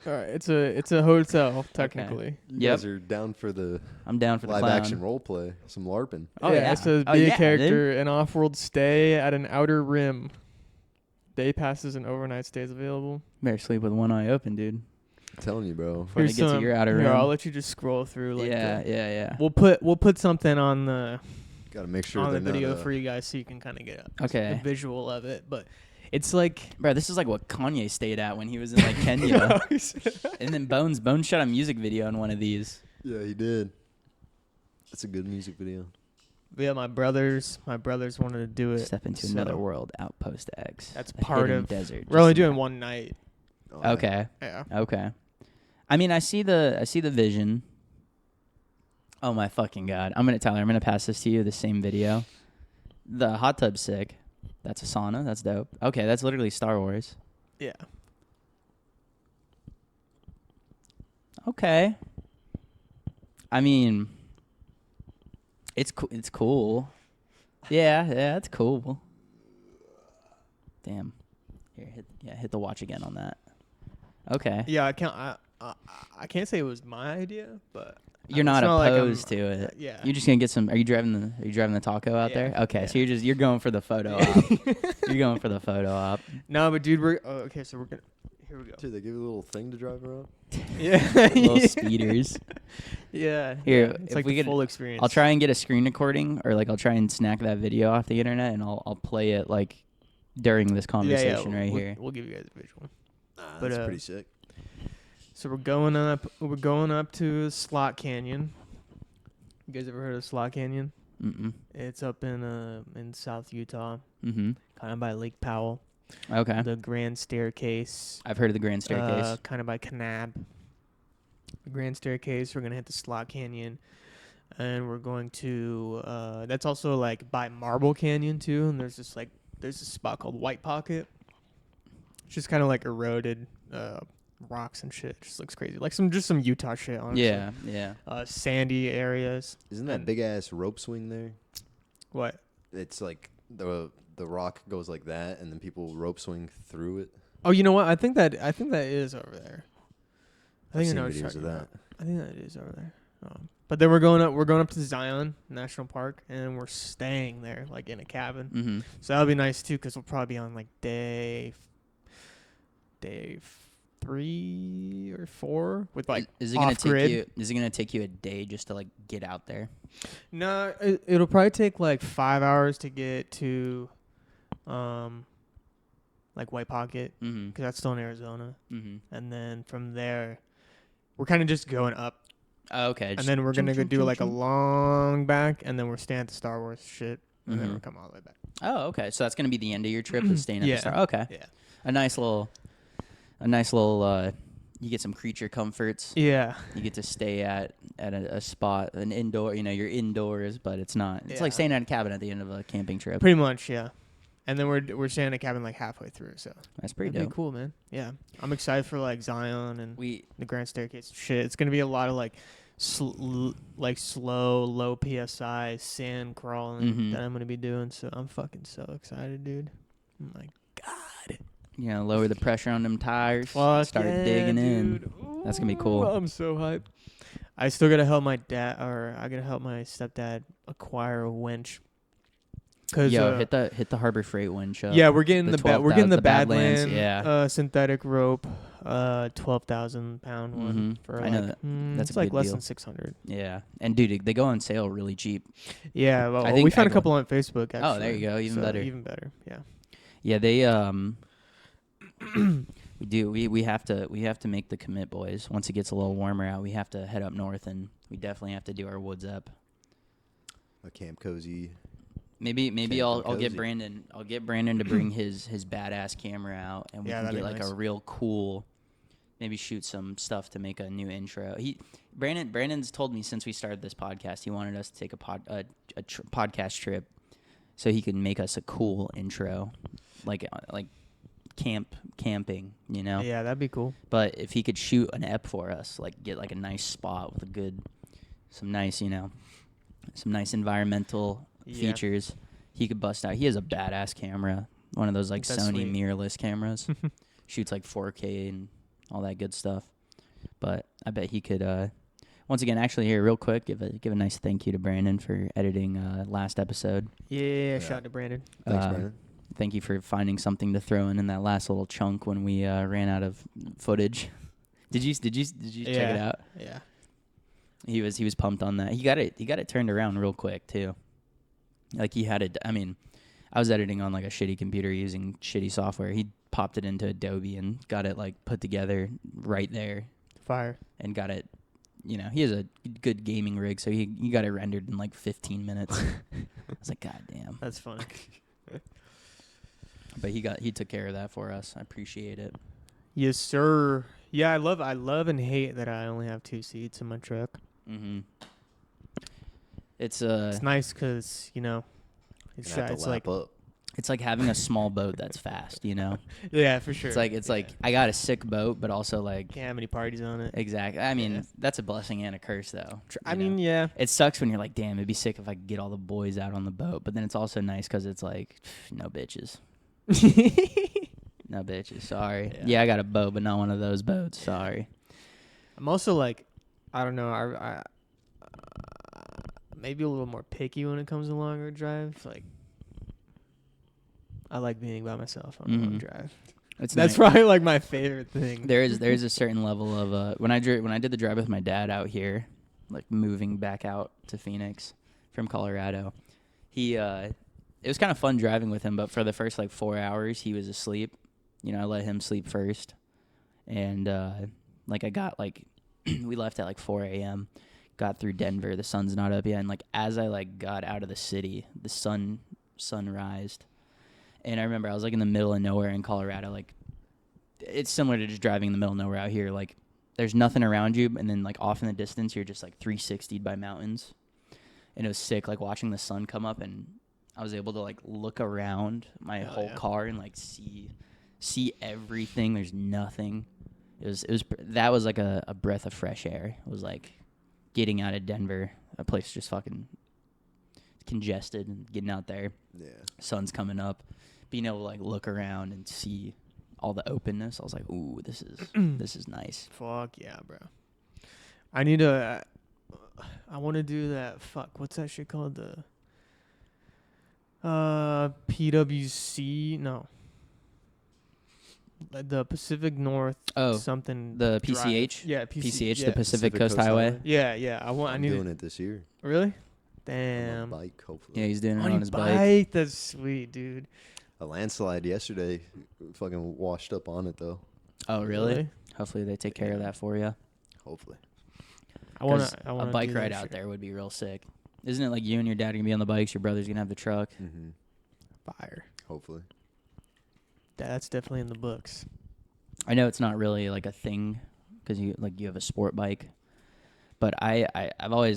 All right, it's a hotel technically. You Yep. guys are down for the I'm down for the live clown. action role play. Some LARPing. Oh yeah. It says Oh, be yeah, a dude. character, an off-world stay at an outer rim. Day passes and overnight stays available. Better sleep with one eye open, dude. I'm telling you, bro. Before they get to your outer Here, rim. I'll let you just scroll through. Like Yeah. We'll put something on the Got to make sure on the they're video not, for you guys so you can kind of get Okay. the visual of it. But it's like Bro, this is like what Kanye stayed at when he was in like Kenya. And then Bones shot a music video in one of these. Yeah, he did. That's a good music video. yeah, my brothers wanted to do it. Step into so another world, Outpost X. That's a part hidden of- desert. We're only just in doing the- one night. Oh, yeah. Okay. Yeah. Okay. I mean, I see the vision. Oh my fucking god! I'm gonna pass this to you. The same video. The hot tub's sick. That's a sauna. That's dope. Okay, that's literally Star Wars. Yeah. Okay. I mean, it's cool. Yeah, it's cool. Damn. Here, hit the watch again on that. Okay. Yeah, I can't say it was my idea, but You're it's not like I'm- opposed to it. Yeah. You're just gonna get some. Are you driving the taco out Yeah, there? Okay, so yeah. you're going for the photo op. You're going for the photo op. No, but dude, okay. So we're gonna. Here we go. Dude, they give you a little thing to drive around. Yeah. Little speeders. Yeah. Here, yeah, it's if like we the could- full experience. I'll try and get a screen recording, or like I'll try and snack that video off the internet, and I'll play it like during this conversation right we'll, here. We'll give you guys a visual. Nah, But, that's pretty sick. So we're going up to Slot Canyon. You guys ever heard of Slot Canyon? Mm-mm. It's up in South Utah, Mm-hmm. kind of by Lake Powell. Okay. The Grand Staircase. I've heard of the Grand Staircase. Kind of by Kanab. The Grand Staircase. We're gonna hit the Slot Canyon, and we're going to. That's also like by Marble Canyon too. And there's this spot called White Pocket. It's just kind of like eroded rocks and shit. It just looks crazy, like some Utah shit. Honestly. Yeah. Sandy areas. Isn't that and- big ass rope swing there? What? It's like the rock goes like that, and then people rope swing through it. Oh, you know what? I think that is over there. I think I I've know what seen you're videos of talking that. about. I think that is over there. But then we're going up to Zion National Park, and we're staying there, like in a cabin. Mm-hmm. So that'll be nice too, because we'll probably be on like day 3 or 4 with like Is it gonna off take grid. you? Is it gonna take you a day just to like get out there? No, it'll probably take like 5 hours to get to, like White Pocket, Mm-hmm. because that's still in Arizona, Mm-hmm. and then from there, we're kind of just going up, Oh, okay. and then we're gonna go do like a long back, and then we're staying at the Star Wars shit, and then Mhm. we'll come all the way back. Oh, okay. So that's gonna be the end of your trip, is staying at Yeah. the Star. Okay. Yeah. A nice little. You get some creature comforts. Yeah. You get to stay at a spot, an indoor. You know, you're indoors, but it's not. It's like Yeah. staying at a cabin at the end of a camping trip. Pretty much, yeah. And then we're staying in a cabin like halfway through, so That's pretty that'd dope. be cool, man. Yeah, I'm excited for like Zion and We the Grand Staircase. Shit, it's gonna be a lot of like, slow, low psi sand crawling Mhm. that I'm gonna be doing. So I'm fucking so excited, dude. I'm like, lower the pressure on them tires. fuck Start yeah, digging in. dude. That's gonna be Ooh, cool. I'm so hyped. I still gotta help my dad, or I gotta help my stepdad acquire a winch. Cause hit the Harbor Freight winch up. yeah, we're getting the we're getting 12,000 the Badlands, Badland yeah. synthetic rope, 12,000 pound one Mhm. for I like know that. That's it's a like good less deal. than 600. Yeah, and dude, they go on sale really cheap. Yeah, well, I think we found a everyone- couple on Facebook. Actually. Oh, there you go, even So, better. Even better. Yeah. Yeah, they we do. We have to make the commit, boys. Once it gets a little warmer out, we have to head up north, and we definitely have to do our woods up. A Camp Cozy. Maybe Camp I'll and get cozy. Brandon. I'll get Brandon to bring his badass camera out, and we Yeah, can that'd get be like nice. a real cool. Maybe shoot some stuff to make a new intro. Brandon's told me since we started this podcast he wanted us to take a podcast trip, so he could make us a cool intro, like camping, you know. Yeah, that'd be cool. But if he could shoot an ep for us, like get like a nice spot with some nice environmental Yeah. features, he could bust out. He has a badass camera, one of those like That's Sony sweet. mirrorless cameras, shoots like 4K and all that good stuff. But I bet he could. Once again, actually, here real quick, give a nice thank you to Brandon for editing last episode. Yeah, shout out to Brandon. Thanks, Uh, Brandon. Thank you for finding something to throw in that last little chunk when we ran out of footage. Did you check it out? Yeah. He was pumped on that. He got it turned around real quick too. Like he had it. I mean, I was editing on like a shitty computer using shitty software. He popped it into Adobe and got it like put together right there Fire. and got it. You know, he has a good gaming rig, so he got it rendered in like 15 minutes. I was like, God damn. That's funny. But he took care of that for us. I appreciate it. Yes, sir. Yeah, I love and hate that I only have 2 seats in my truck. Mm-hmm. It's It's nice because Gonna have to it's lap like up. it's like having a small boat that's fast, you know. yeah, for sure. It's like I got a sick boat, but also like can't have any parties on it. exactly. I mean, Yeah. that's a blessing and a curse, though. I you know? mean, yeah. It sucks when you're like, damn, it'd be sick if I could get all the boys out on the boat. But then it's also nice because it's like, no bitches. No bitches. Sorry. Yeah. Yeah, I got a boat, but not one of those boats. Sorry. I'm also like, I don't know, I maybe a little more picky when it comes to longer drives. Like, I like being by myself on a long Mhm. drive. It's That's nice. probably like my favorite thing. There is a certain level of when I did the drive with my dad out here, like moving back out to Phoenix from Colorado. It was kind of fun driving with him, but for the first like 4 hours he was asleep. You know, I let him sleep first, and like I got like we left at like 4 a.m. Got through Denver. The sun's not up yet, and like as I like got out of the city, the sun rised. And I remember I was like in the middle of nowhere in Colorado. Like it's similar to just driving in the middle of nowhere out here. Like there's nothing around you, and then like off in the distance, you're just like 360'd by mountains. And it was sick, like watching the sun come up, and I was able to like look around my Hell whole yeah. car and like see everything. There's nothing. That was like a breath of fresh air. It was like getting out of Denver, a place just fucking congested, and getting out there. Yeah. Sun's coming up, being able to like look around and see all the openness. I was like, ooh, this is nice. Fuck yeah, bro. I need to. I want to do that. Fuck, what's that shit called? The PWC? No. The Pacific North. Oh, something. the Drive. PCH. Yeah, PCH, yeah. the Pacific Coast Highway. Yeah, yeah. I I'm need doing to, it this year. Really? On Damn. a bike, hopefully. Yeah, he's doing it On on your his bike. bike? That's sweet, dude. A landslide yesterday. Fucking washed up on it though. Oh, really? Hopefully they take care of Yeah. that for you. Hopefully. I want 'Cause to. a bike ride out there would be real sick. Isn't it like you and your dad are gonna be on the bikes? Your brother's gonna have the truck. Mm-hmm. Fire. Hopefully. That's definitely in the books. I know it's not really like a thing because you have a sport bike, but I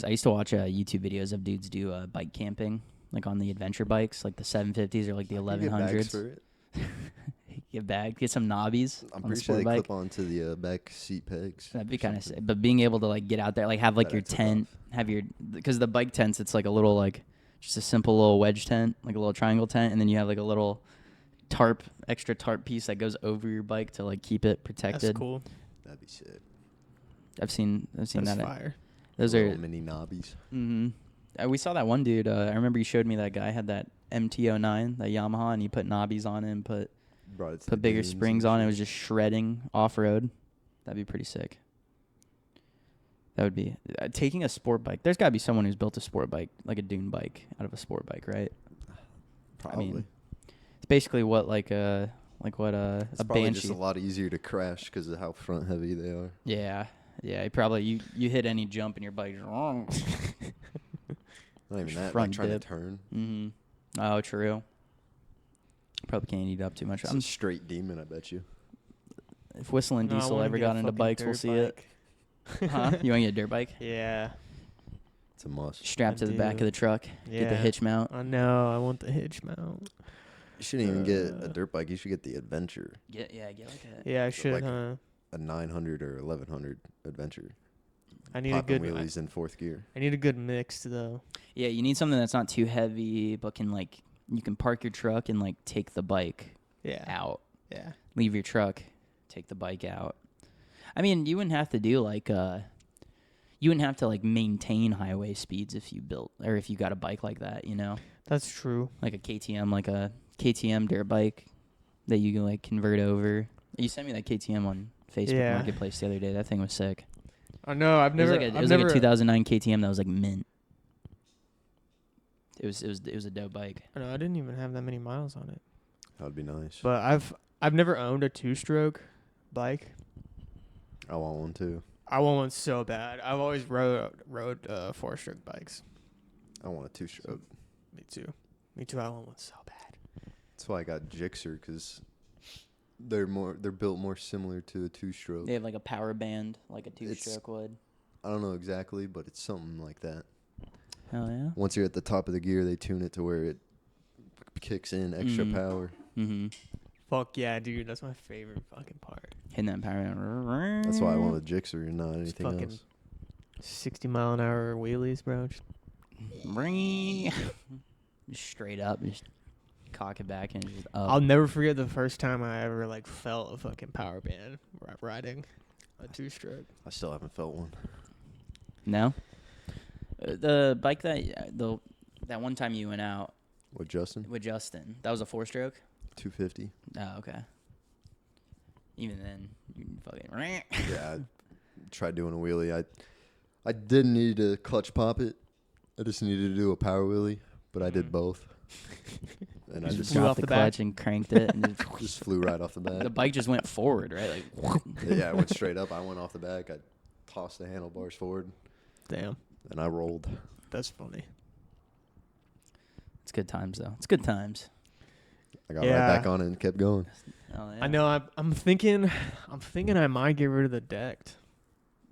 used to watch YouTube videos of dudes do bike camping like on the adventure bikes, like the 750s or like the You get bags 1100s. for it. Get some knobbies. I'm on the pretty sure sport they bike. clip onto the back seat pegs. That'd be or kind of something. sick. But being able to like get out there, like have like That your extra tent, have your because the bike tents, it's like a little like just a simple little wedge tent, like a little triangle tent, and then you have like a little extra tarp piece that goes over your bike to like keep it protected. That's cool. That'd be sick. I've seen That's that. fire. Those Little are. mini knobbies. Mm-hmm. We saw that one dude. I remember you showed me that guy had that MT-09, that Yamaha, and he put knobbies on it and put Brought it to the bigger dunes springs and on it. It shit. was just shredding off road. That'd be pretty sick. That would be taking a sport bike. There's got to be someone who's built a sport bike, like a dune bike, out of a sport bike, right? Probably. I mean, it's basically what a It's Banshee. probably just a lot easier to crash because of how front heavy they are. Yeah, you hit any jump and your bike's wrong. Not even that. Front Like trying dip. to turn. Mm-hmm. Oh, true. Probably can't eat up too much. It's a straight demon, I bet you. If Whistling No, I Diesel wanna ever get a got into fucking bikes, we'll dirt see it. bike. Huh? You want to get a dirt bike? Yeah. It's a must. Strapped to the back of do. the truck. Yeah. Get the hitch mount. I know. I want the hitch mount. You shouldn't even get a Uh, dirt bike. You should get the Adventure, Get like a. Yeah, I should, like huh? a 900 or 1100 Adventure. I need Popping a good. wheelies in fourth gear. I need a good mix though. Yeah, you need something that's not too heavy, but you can park your truck and like take the bike Yeah. out. Yeah. Leave your truck, take the bike out. I mean, you wouldn't have to do you wouldn't have to like maintain highway speeds if you got a bike like that, you know, That's true. like a KTM dirt bike that you can like convert over. You sent me that KTM on Facebook Yeah. Marketplace the other day. That thing was sick. I know. I've never. It was like a 2009 KTM that was like mint. It was a dope bike. I know. I didn't even have that many miles on it. That would be nice. But I've never owned a 2-stroke bike. I want one too. I want one so bad. I've always rode 4-stroke bikes. I want a 2-stroke. Me too. I want one so bad. That's why I got Gixxer because they're built more similar to a 2-stroke. They have like a power band, like a 2-stroke would. I don't know exactly, but it's something like that. Hell yeah. Once you're at the top of the gear, they tune it to where it kicks in extra power. Mm-hmm. Fuck yeah, dude. That's my favorite fucking part. Hitting that power band. That's why I want a Gixxer and not Just anything fucking else. 60-mile-an-hour wheelies, bro. Just Just straight up, just cock it back and just up. I'll never forget the first time I ever like felt a fucking power band riding a 2-stroke. I still haven't felt one. No? The bike that one time you went out With Justin? with Justin, that was a 4-stroke? 250. Oh, okay. Even then, you fucking. Yeah, I tried doing a wheelie. I didn't need to clutch pop it. I just needed to do a power wheelie, but I did both. And I You just flew dropped off the the back. clutch and cranked it, and just flew right off the back. the bike just went forward, right? Like, Yeah, I went straight up. I went off the back. I tossed the handlebars forward, Damn, and I rolled. that's funny. it's good times though. It's good times. I got Yeah. right back on it and kept going. Oh, yeah. I know. I'm thinking I might get rid of the deck.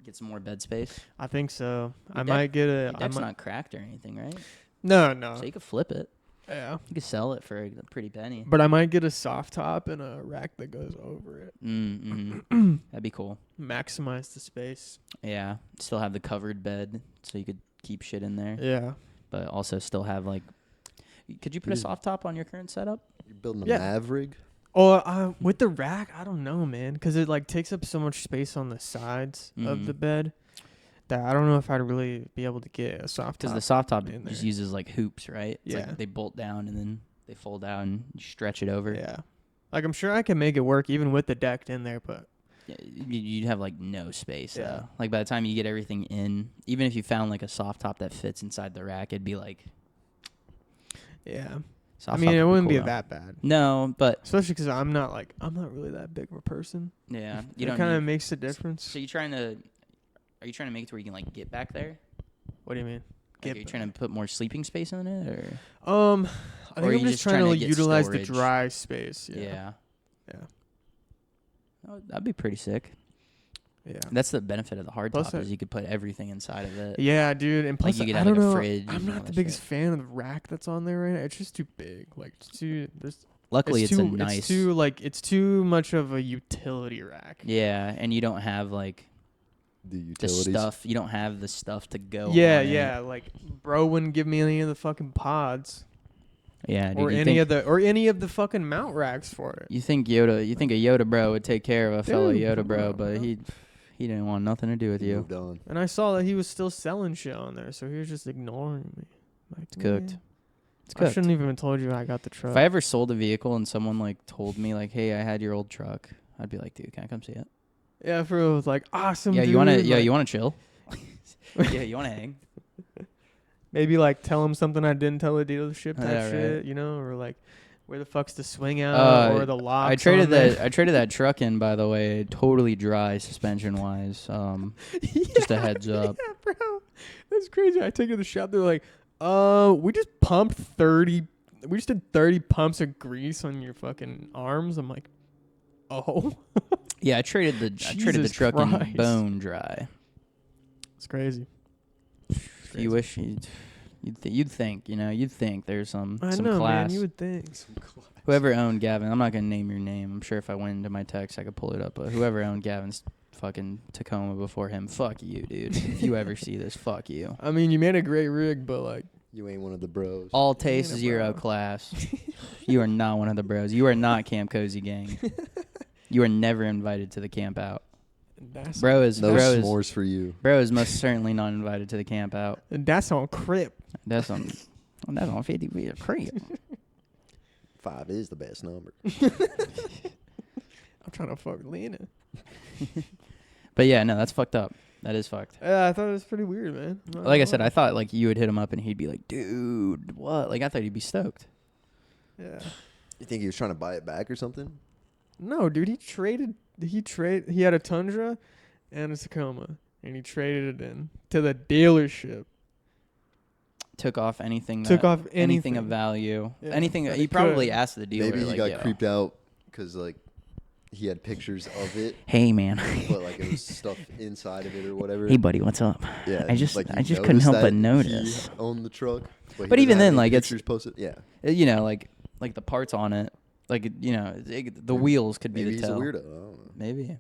Get some more bed space. I think so. Your I might get a. Your I deck's might, not cracked or anything, right? no. So you could flip it. Yeah. You could sell it for a pretty penny. But I might get a soft top and a rack that goes over it. Mm-hmm. That'd be cool. Maximize the space. Yeah. Still have the covered bed, so you could keep shit in there, Yeah. but also still have like. Could you put a Yeah. soft top on your current setup? You're building a Yeah. Maverick? Oh, with the rack, I don't know, man, because it like takes up so much space on the sides of the bed that I don't know if I'd really be able to get a soft top. Because the soft top in just there. uses like hoops, right? It's Yeah. like they bolt down and then they fold out and you stretch it over. Yeah. Like I'm sure I can make it work even with the deck in there, but Yeah, you'd have like no space. Yeah. Though. Like by the time you get everything in, even if you found like a soft top that fits inside the rack, it'd be like. yeah. Soft I mean, top it would wouldn't be cool, though. that bad. No, but Especially because I'm not really that big of a person. yeah, It you don't. kind of Need, makes a difference. so are you trying to make it to where you can like get back there? What do you mean? Like, are you trying to put more sleeping space in it, or? I Or think are I'm you just just trying trying to to get utilize the storage? dry space. Yeah. Yeah. Yeah. Oh, that'd be pretty sick. Yeah. That's the benefit of the hard Plus top is you could put everything inside of it. Yeah, dude. And plus, you could I have, don't like, a know. fridge I'm and all not the that biggest shit. fan of the rack that's on there right now. It's just too big. Like, it's too. Luckily, it's too, a nice. it's too much of a utility rack. Yeah, and you don't have like The the utilities. stuff. You don't have the stuff to go. Yeah, on it. yeah. Like, bro wouldn't give me any of the fucking pods Yeah, dude, or you any think, of the fucking mount racks for it. You think a Yoda bro would take care of a fellow Dude, Yoda come bro, on, but bro. he didn't want nothing to do with He you. moved on. And I saw that he was still selling shit on there, so he was just ignoring me. Like, It's cooked. man, It's I cooked. shouldn't even have told you I got the truck. If I ever sold a vehicle and someone like told me like, "Hey, I had your old truck," I'd be like, "Dude, can I come see it?" Yeah, for real, it was like awesome. Yeah, dude. you wanna Like, chill? Yeah, you wanna hang? maybe like tell him something I didn't tell the dealership type Yeah, right. shit, you know, or like where the fuck's the swing out or the locks. I traded on there. I traded that truck in, by the way, totally dry suspension wise. Just a heads up. Yeah, bro, that's crazy. I take it to the shop. They're like, we just pumped 30. We just did 30 pumps of grease on your fucking arms. I'm like, oh, Yeah, I traded the Jesus truck in Christ. bone dry. it's crazy. You wish you'd think there's some I some know, class. man. You would think. Whoever owned Gavin, I'm not gonna name your name. I'm sure if I went into my text, I could pull it up. But whoever owned Gavin's fucking Tacoma before him, fuck you, dude. If you ever see this, fuck you. I mean, you made a great rig, but like, You ain't one of the bros. All taste Ain't a zero bro. class. You are not one of the bros. You are not Camp Cozy Gang. You are never invited to the camp out. that's Bro is No bro is s'mores for you. bro is most certainly not invited to the camp out. that's on Crip. That's on 50 feet of creep. 5 is the best number. I'm trying to fuck Lena. But yeah, no, that's fucked up. That is fucked. Yeah, I thought it was pretty weird, man. I'm not Like I gonna said, lie. I thought like you would hit him up and he'd be like, "Dude, what?" Like I thought he'd be stoked. Yeah. You think he was trying to buy it back or something? No, dude, he had a Tundra and a Tacoma, and he traded it in to the dealership. Took off anything. Took that- off anything. of value. Yeah, anything. that He he probably could. asked the dealer. Maybe he like, got "Yo, creeped out because like he had pictures of it, Hey man. but like it was stuff inside of it or whatever. Hey buddy, what's up? Yeah, I just you couldn't help noticed but that notice. he owned the truck, he But even doesn't have then, any like, it's- pictures posted. Yeah, You know, like the parts on it, like the wheels could be maybe the he's tell. a weirdo. I don't know.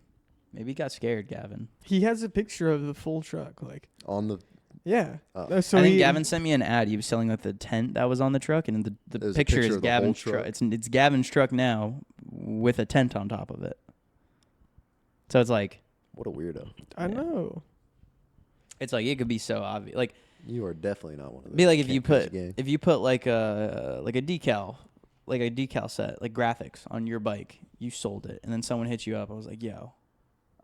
Maybe he got scared, Gavin. He has a picture of the full truck, like On the yeah. Oh. So I think he, Gavin sent me an ad. He was selling like the tent that was on the truck, and the There's a picture picture is of the whole Gavin's truck. truck. It's Gavin's truck now with a tent on top of it. So it's like what a weirdo. I yeah. know. it could be so obvious. Like You are definitely not one of those. be like if you Camp Cozy put gang. like a decal set, like graphics on your bike, you sold it, and then someone hit you up. I was like, yo,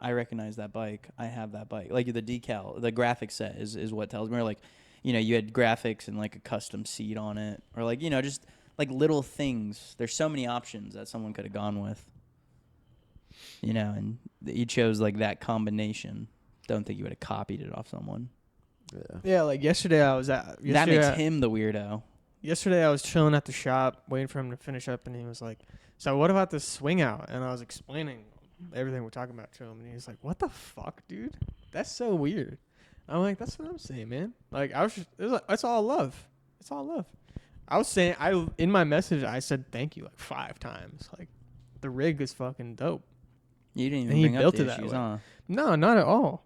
I recognize that bike. I have that bike. Like the decal, the graphic set is what tells me. Or like, you had graphics and like a custom seat on it, or like, just like little things. There's so many options that someone could have gone with. And you chose like that combination. Don't think you would have copied it off someone. Yeah. Yeah, like yesterday I was at. That makes yesterday- him the weirdo. Yesterday I was chilling at the shop waiting for him to finish up, and he was like, "So what about this swing out?" And I was explaining everything we're talking about to him, and he's like, "What the fuck, dude? That's so weird." I'm like, "That's what I'm saying, man. Like I was just, it was like, that's all love. It's all love." I was saying, in my message I said thank you like 5 times. Like the rig is fucking dope. You didn't And even he bring up built the it that issues, way. huh? No, not at all.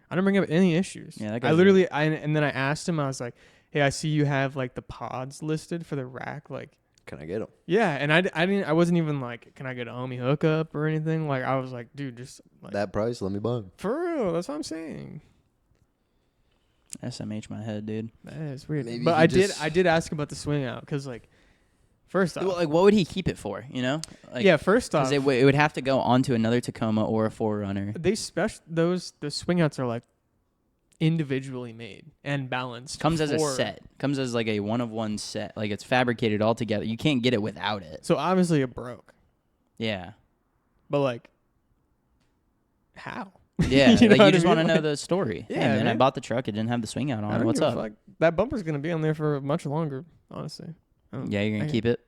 I didn't bring up any issues. Yeah, that I guy's literally, and then I asked him, I was like, "Hey, I see you have like the pods listed for the rack, like, can I get them? Yeah, and I wasn't even like, can I get a homie hookup or anything? Like, I was like, dude, just like, That price, let me buy them. for real. That's what I'm saying. SMH my head, dude. That is weird. Maybe But he I did ask about the swing out because like, first off, Well, like, what would he keep it for? You know? Like, yeah, first off, Because it would have to go onto another Tacoma or a 4Runner. the swing outs are like individually made and balanced. Comes as a for- set. Comes as like a one of one set. Like it's fabricated all together. You can't get it without it. So obviously it broke, Yeah. but like, how? Yeah. You know Like what you I just mean? want to know Like- the story. Yeah, Hey, man, I man. bought the truck. It didn't have the swing out I on it. don't What's give a up? fuck. That bumper's gonna be on there for much longer, honestly. Yeah, you're I- gonna keep it.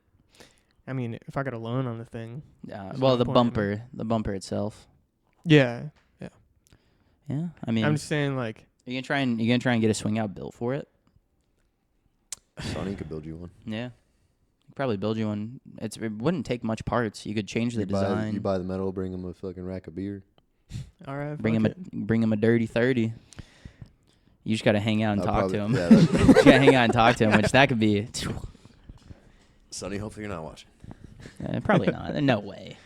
I mean, if I got a loan on the thing. Well, no the point in it. bumper itself. Yeah. Yeah. I mean, I'm just saying, like, you gonna try and get a swing out built for it. Sonny could build you one. Yeah. Probably build you one. It wouldn't take much parts. You could change the design. You buy the metal, bring him a fucking rack of beer. all right. Bring him a dirty 30. You just gotta hang out and talk to him. Yeah, You gotta hang out and talk to him, which that could be Sonny, hopefully you're not watching. probably not. No way.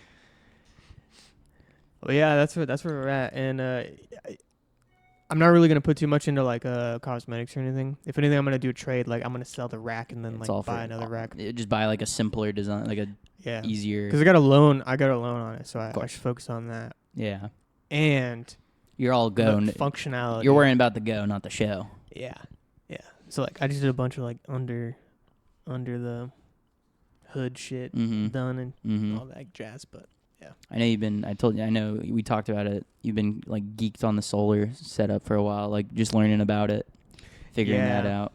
Well, yeah, that's where we're at, and I'm not really gonna put too much into like cosmetics or anything. If anything, I'm gonna do a trade. Like, I'm gonna sell the rack and then It's all like buy another rack. Just buy like a simpler design, like a Yeah. easier. Because I got a loan on it, so I course. should focus on that. Yeah. And You're all the going. functionality. You're worrying about the go, not the show. Yeah. So like, I just did a bunch of like under the hood shit Mm-hmm. done and Mm-hmm. all that jazz, but I know you've been. I know we talked about it. You've been like geeked on the solar setup for a while, like just learning about it, figuring that Yeah. out.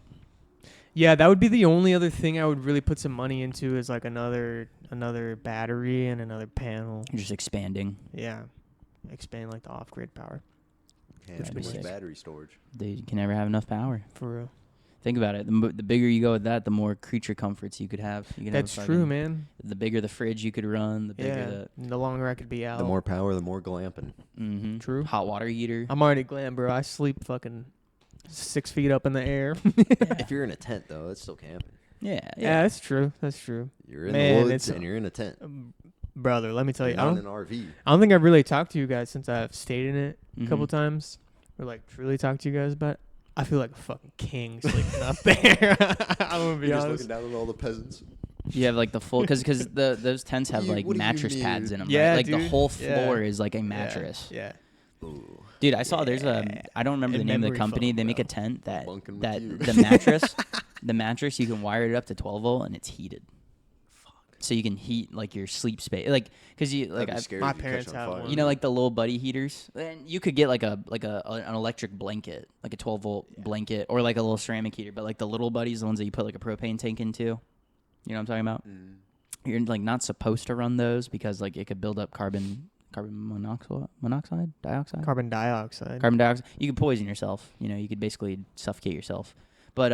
yeah, that would be the only other thing I would really put some money into is like another battery and another panel. You're just expanding. Yeah, expand like the off grid power Can't That'd have be too much sick. battery storage. You can never have enough power. for real. Think about it. The bigger you go with that, the more creature comforts you could have. You could That's have true, man. The bigger the fridge you could run, the bigger Yeah, the longer I could be out. The more power, the more glamping. the. Mm-hmm. True. Hot water heater. I'm already glam, bro. I sleep fucking 6 feet up in the air. If you're in a tent, though, that's still camping. Yeah. Yeah, that's true. You're in Man, the woods it's- and you're in a tent. Brother, let me tell You're you, I not don't, in an RV. I don't think I've really talked to you guys since I've stayed in it a couple Mhm. times, or like truly talked to you guys about it. I feel like a fucking king sleeping up there. I'm gonna be You're just honest. looking down on all the peasants. You have like the full because those tents have like What do you mattress mean? pads in them. Yeah, right? Like the dude. whole Yeah. floor is like a mattress. Yeah. Ooh. Dude, I saw there's a Yeah. I don't remember And the name of the memory company. foam, They make bro. a tent that Bunking with that you. the mattress the mattress you can wire it up to 12 volt and it's heated. So you can heat like your sleep space, like because you like That'd be I've, scary my if you catch parents on have fire. one. you know like the little buddy heaters. And you could get like an electric blanket, like a 12 volt blanket, or like a little ceramic heater. But like the little buddies, the ones that you put like a propane tank into. You know what I'm talking about? Mm. You're like not supposed to run those because like it could build up carbon monoxide, dioxide. Carbon dioxide. Carbon dioxide. You could poison yourself. You know, you could basically suffocate yourself. But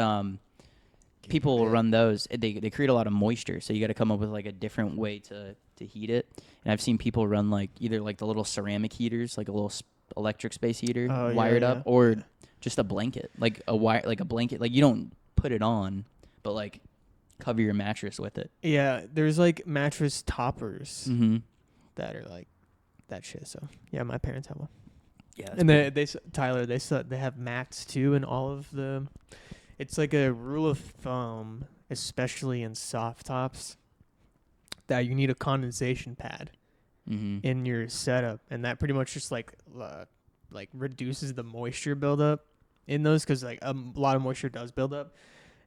people will run those. They create a lot of moisture, so you got to come up with like a different way to heat it. And I've seen people run like either like the little ceramic heaters, like a little electric space heater Oh, yeah, wired yeah. up, or just a blanket, like a blanket. Like you don't put it on, but like cover your mattress with it. Yeah, there's like mattress toppers Mm-hmm. that are like that shit. So yeah, my parents have one. Yeah, And they have mats too, and all of the. It's like a rule of thumb, especially in soft tops, that you need a condensation pad mm-hmm. in your setup, and that pretty much just like reduces the moisture buildup in those, because like a lot of moisture does build up,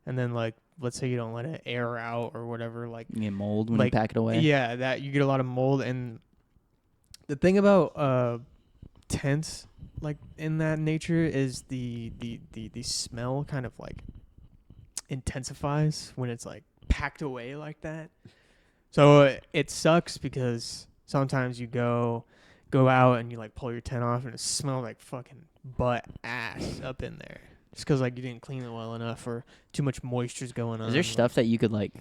and then like let's say you don't let it air out or whatever, like You get mold when you like, pack it away. yeah, that you get a lot of mold. And the thing about tents like in that nature is the smell kind of like intensifies when it's like packed away like that. So it sucks because sometimes you go out and you like pull your tent off and it smells like fucking butt ass up in there, just because like you didn't clean it well enough or too much moisture's going on. Is there Like, stuff that you could like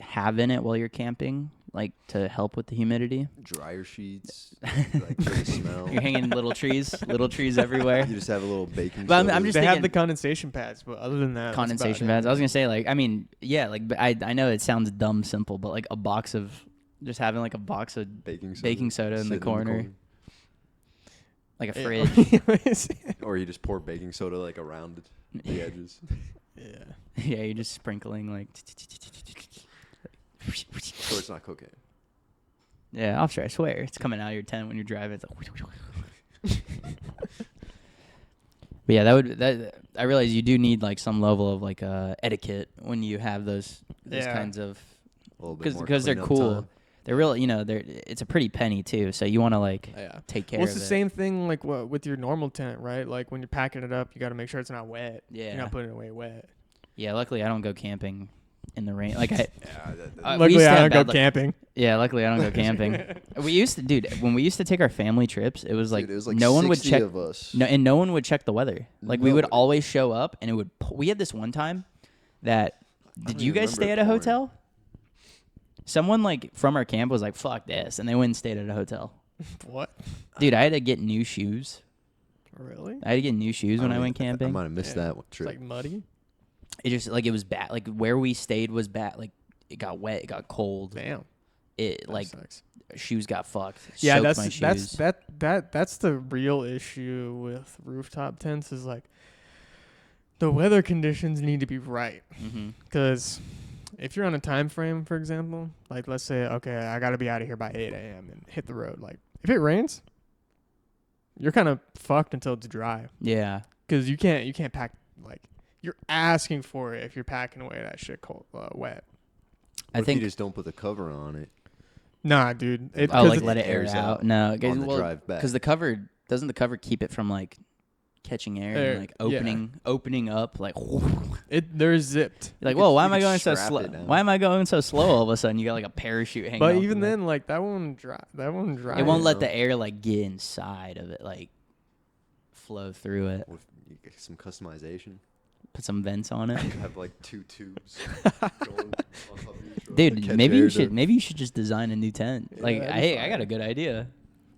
have in it while you're camping? like to help with the humidity. Dryer sheets, like for the smell. You're hanging little trees everywhere. You just have a little baking. But I'm soda. just They thinking have the condensation pads, but other than that, condensation pads. I was gonna say like I mean yeah like but I know it sounds dumb simple, but like a box of just having like a box of baking soda in the sitting corner. Like a fridge. Yeah. Or you just pour baking soda like around the edges. Yeah. Yeah, you're just sprinkling like. So it's not cocaine. Yeah, I'll sure. I swear, it's coming out of your tent when you're driving. It's like. But yeah, that I realize you do need like some level of like etiquette when you have those kinds of A little bit more because they're cleanup cool. time. They're real, it's a pretty penny too, so you want to like Yeah. take care Well, of it's it. the same thing like with your normal tent, right? Like when you're packing it up, you got to make sure it's not wet. Yeah. You're not putting it away wet. Yeah, luckily I don't go camping in the rain. Like I Yeah, we Luckily, used to I have don't go bad luck. camping. Yeah, luckily I don't go camping. We used to, when we used to take our family trips, it was like, Dude, it was like no one would 60 check. of us. No one would check the weather. Like we would Nobody. always show up, and it would. We had this one time that. Did don't you even guys stay at remember a it pouring. hotel? Someone like from our camp was like, "Fuck this," and they went and stayed at a hotel. What? Dude, I had to get new shoes. Really? I had to get new shoes when I went I camping. might have missed Yeah. that one It's trip. like muddy. It just like it was bad. Like where we stayed was bad. Like it got wet. It got cold. Damn. It That like sucks. shoes got fucked. Yeah, Soaked my shoes. that's the real issue with rooftop tents is like the weather conditions need to be right. Mm-hmm. Because if you're on a time frame, for example, like let's say, okay, I got to be out of here by 8 a.m. and hit the road. Like if it rains, you're kind of fucked until it's dry. Yeah. Because you can't pack, like, you're asking for it if you're packing away that shit cold, wet. I What if think. you just don't put the cover on it Nah, dude. Oh, 'cause like it's- let it air airs out. out No, on the drive back? because the cover doesn't the cover keep it from like catching air Air, and like yeah. opening up like. they're zipped. You're like, You whoa, could- why you am I could going so strap slow? it down. Why am I going so slow all of a sudden? You got like a parachute hanging But off even the- then, like that won't dry. it won't you let know? the air like get inside of it, like flow through it. with you get some customization. Put some vents on it. Have like 2 tubes going on top of your truck. Dude, Catch maybe air you to- should just design a new tent. Yeah, Like, that'd be hey, I got fire. a good idea.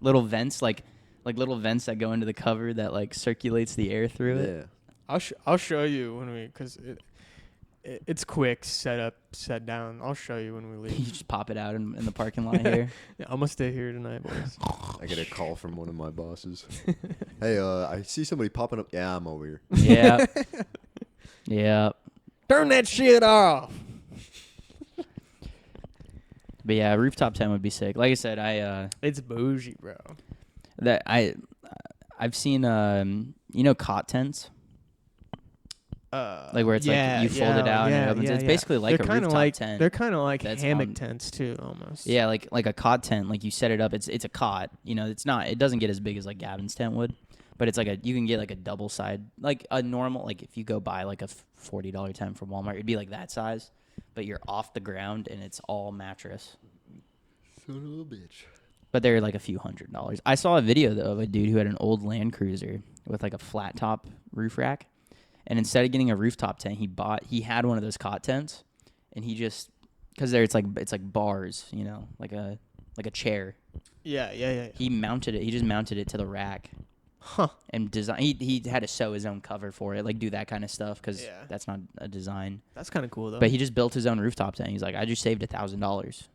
Little vents, like little vents that go into the cover that like circulates the air through it. Yeah. I'll show you when because it's quick set down. I'll show you when we You leave. just pop it out in the parking lot here. Yeah, I'm gonna stay here tonight, boys. I get a call from one of my bosses. Hey, I see somebody popping up. Yeah, I'm over here. Yeah. Yeah. Turn that shit off. But yeah, rooftop tent would be sick. Like I said, It's bougie, bro. I've seen cot tents. Like where it's like you fold it out and it opens. It's basically like they're a kinda rooftop like, tent. They're kind of like that's hammock on- tents too, almost. Yeah, like a cot tent. Like you set it up. It's a cot. It doesn't get as big as like Gavin's tent would, but it's like you can get like a double side, like a normal. Like if you go buy like a $40 tent from Walmart, it'd be like that size, but you're off the ground and it's all mattress. Son of a bitch. But they're like a few $100s. I saw a video though of a dude who had an old Land Cruiser with like a flat top roof rack. And instead of getting a rooftop tent, he had one of those cot tents, and he just because it's like bars, like a chair. Yeah. He mounted it. He just mounted it to the rack. Huh. And design. He had to sew his own cover for it, like do that kind of stuff because Yeah. that's not a design. That's kind of cool though. But he just built his own rooftop tent. He's like, I just saved $1,000,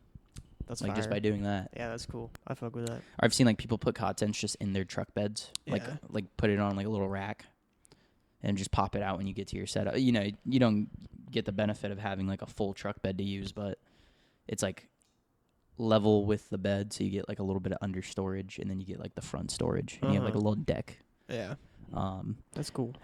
that's like just fire. by doing that. Yeah, that's cool. I fuck with that. Or I've seen like people put cot tents just in their truck beds, Yeah. like put it on like a little rack, and just pop it out when you get to your setup. You don't get the benefit of having like a full truck bed to use, but it's like level with the bed, so you get like a little bit of under storage, and then you get like the front storage, and you have like a Uh-huh. little deck. Yeah, that's cool.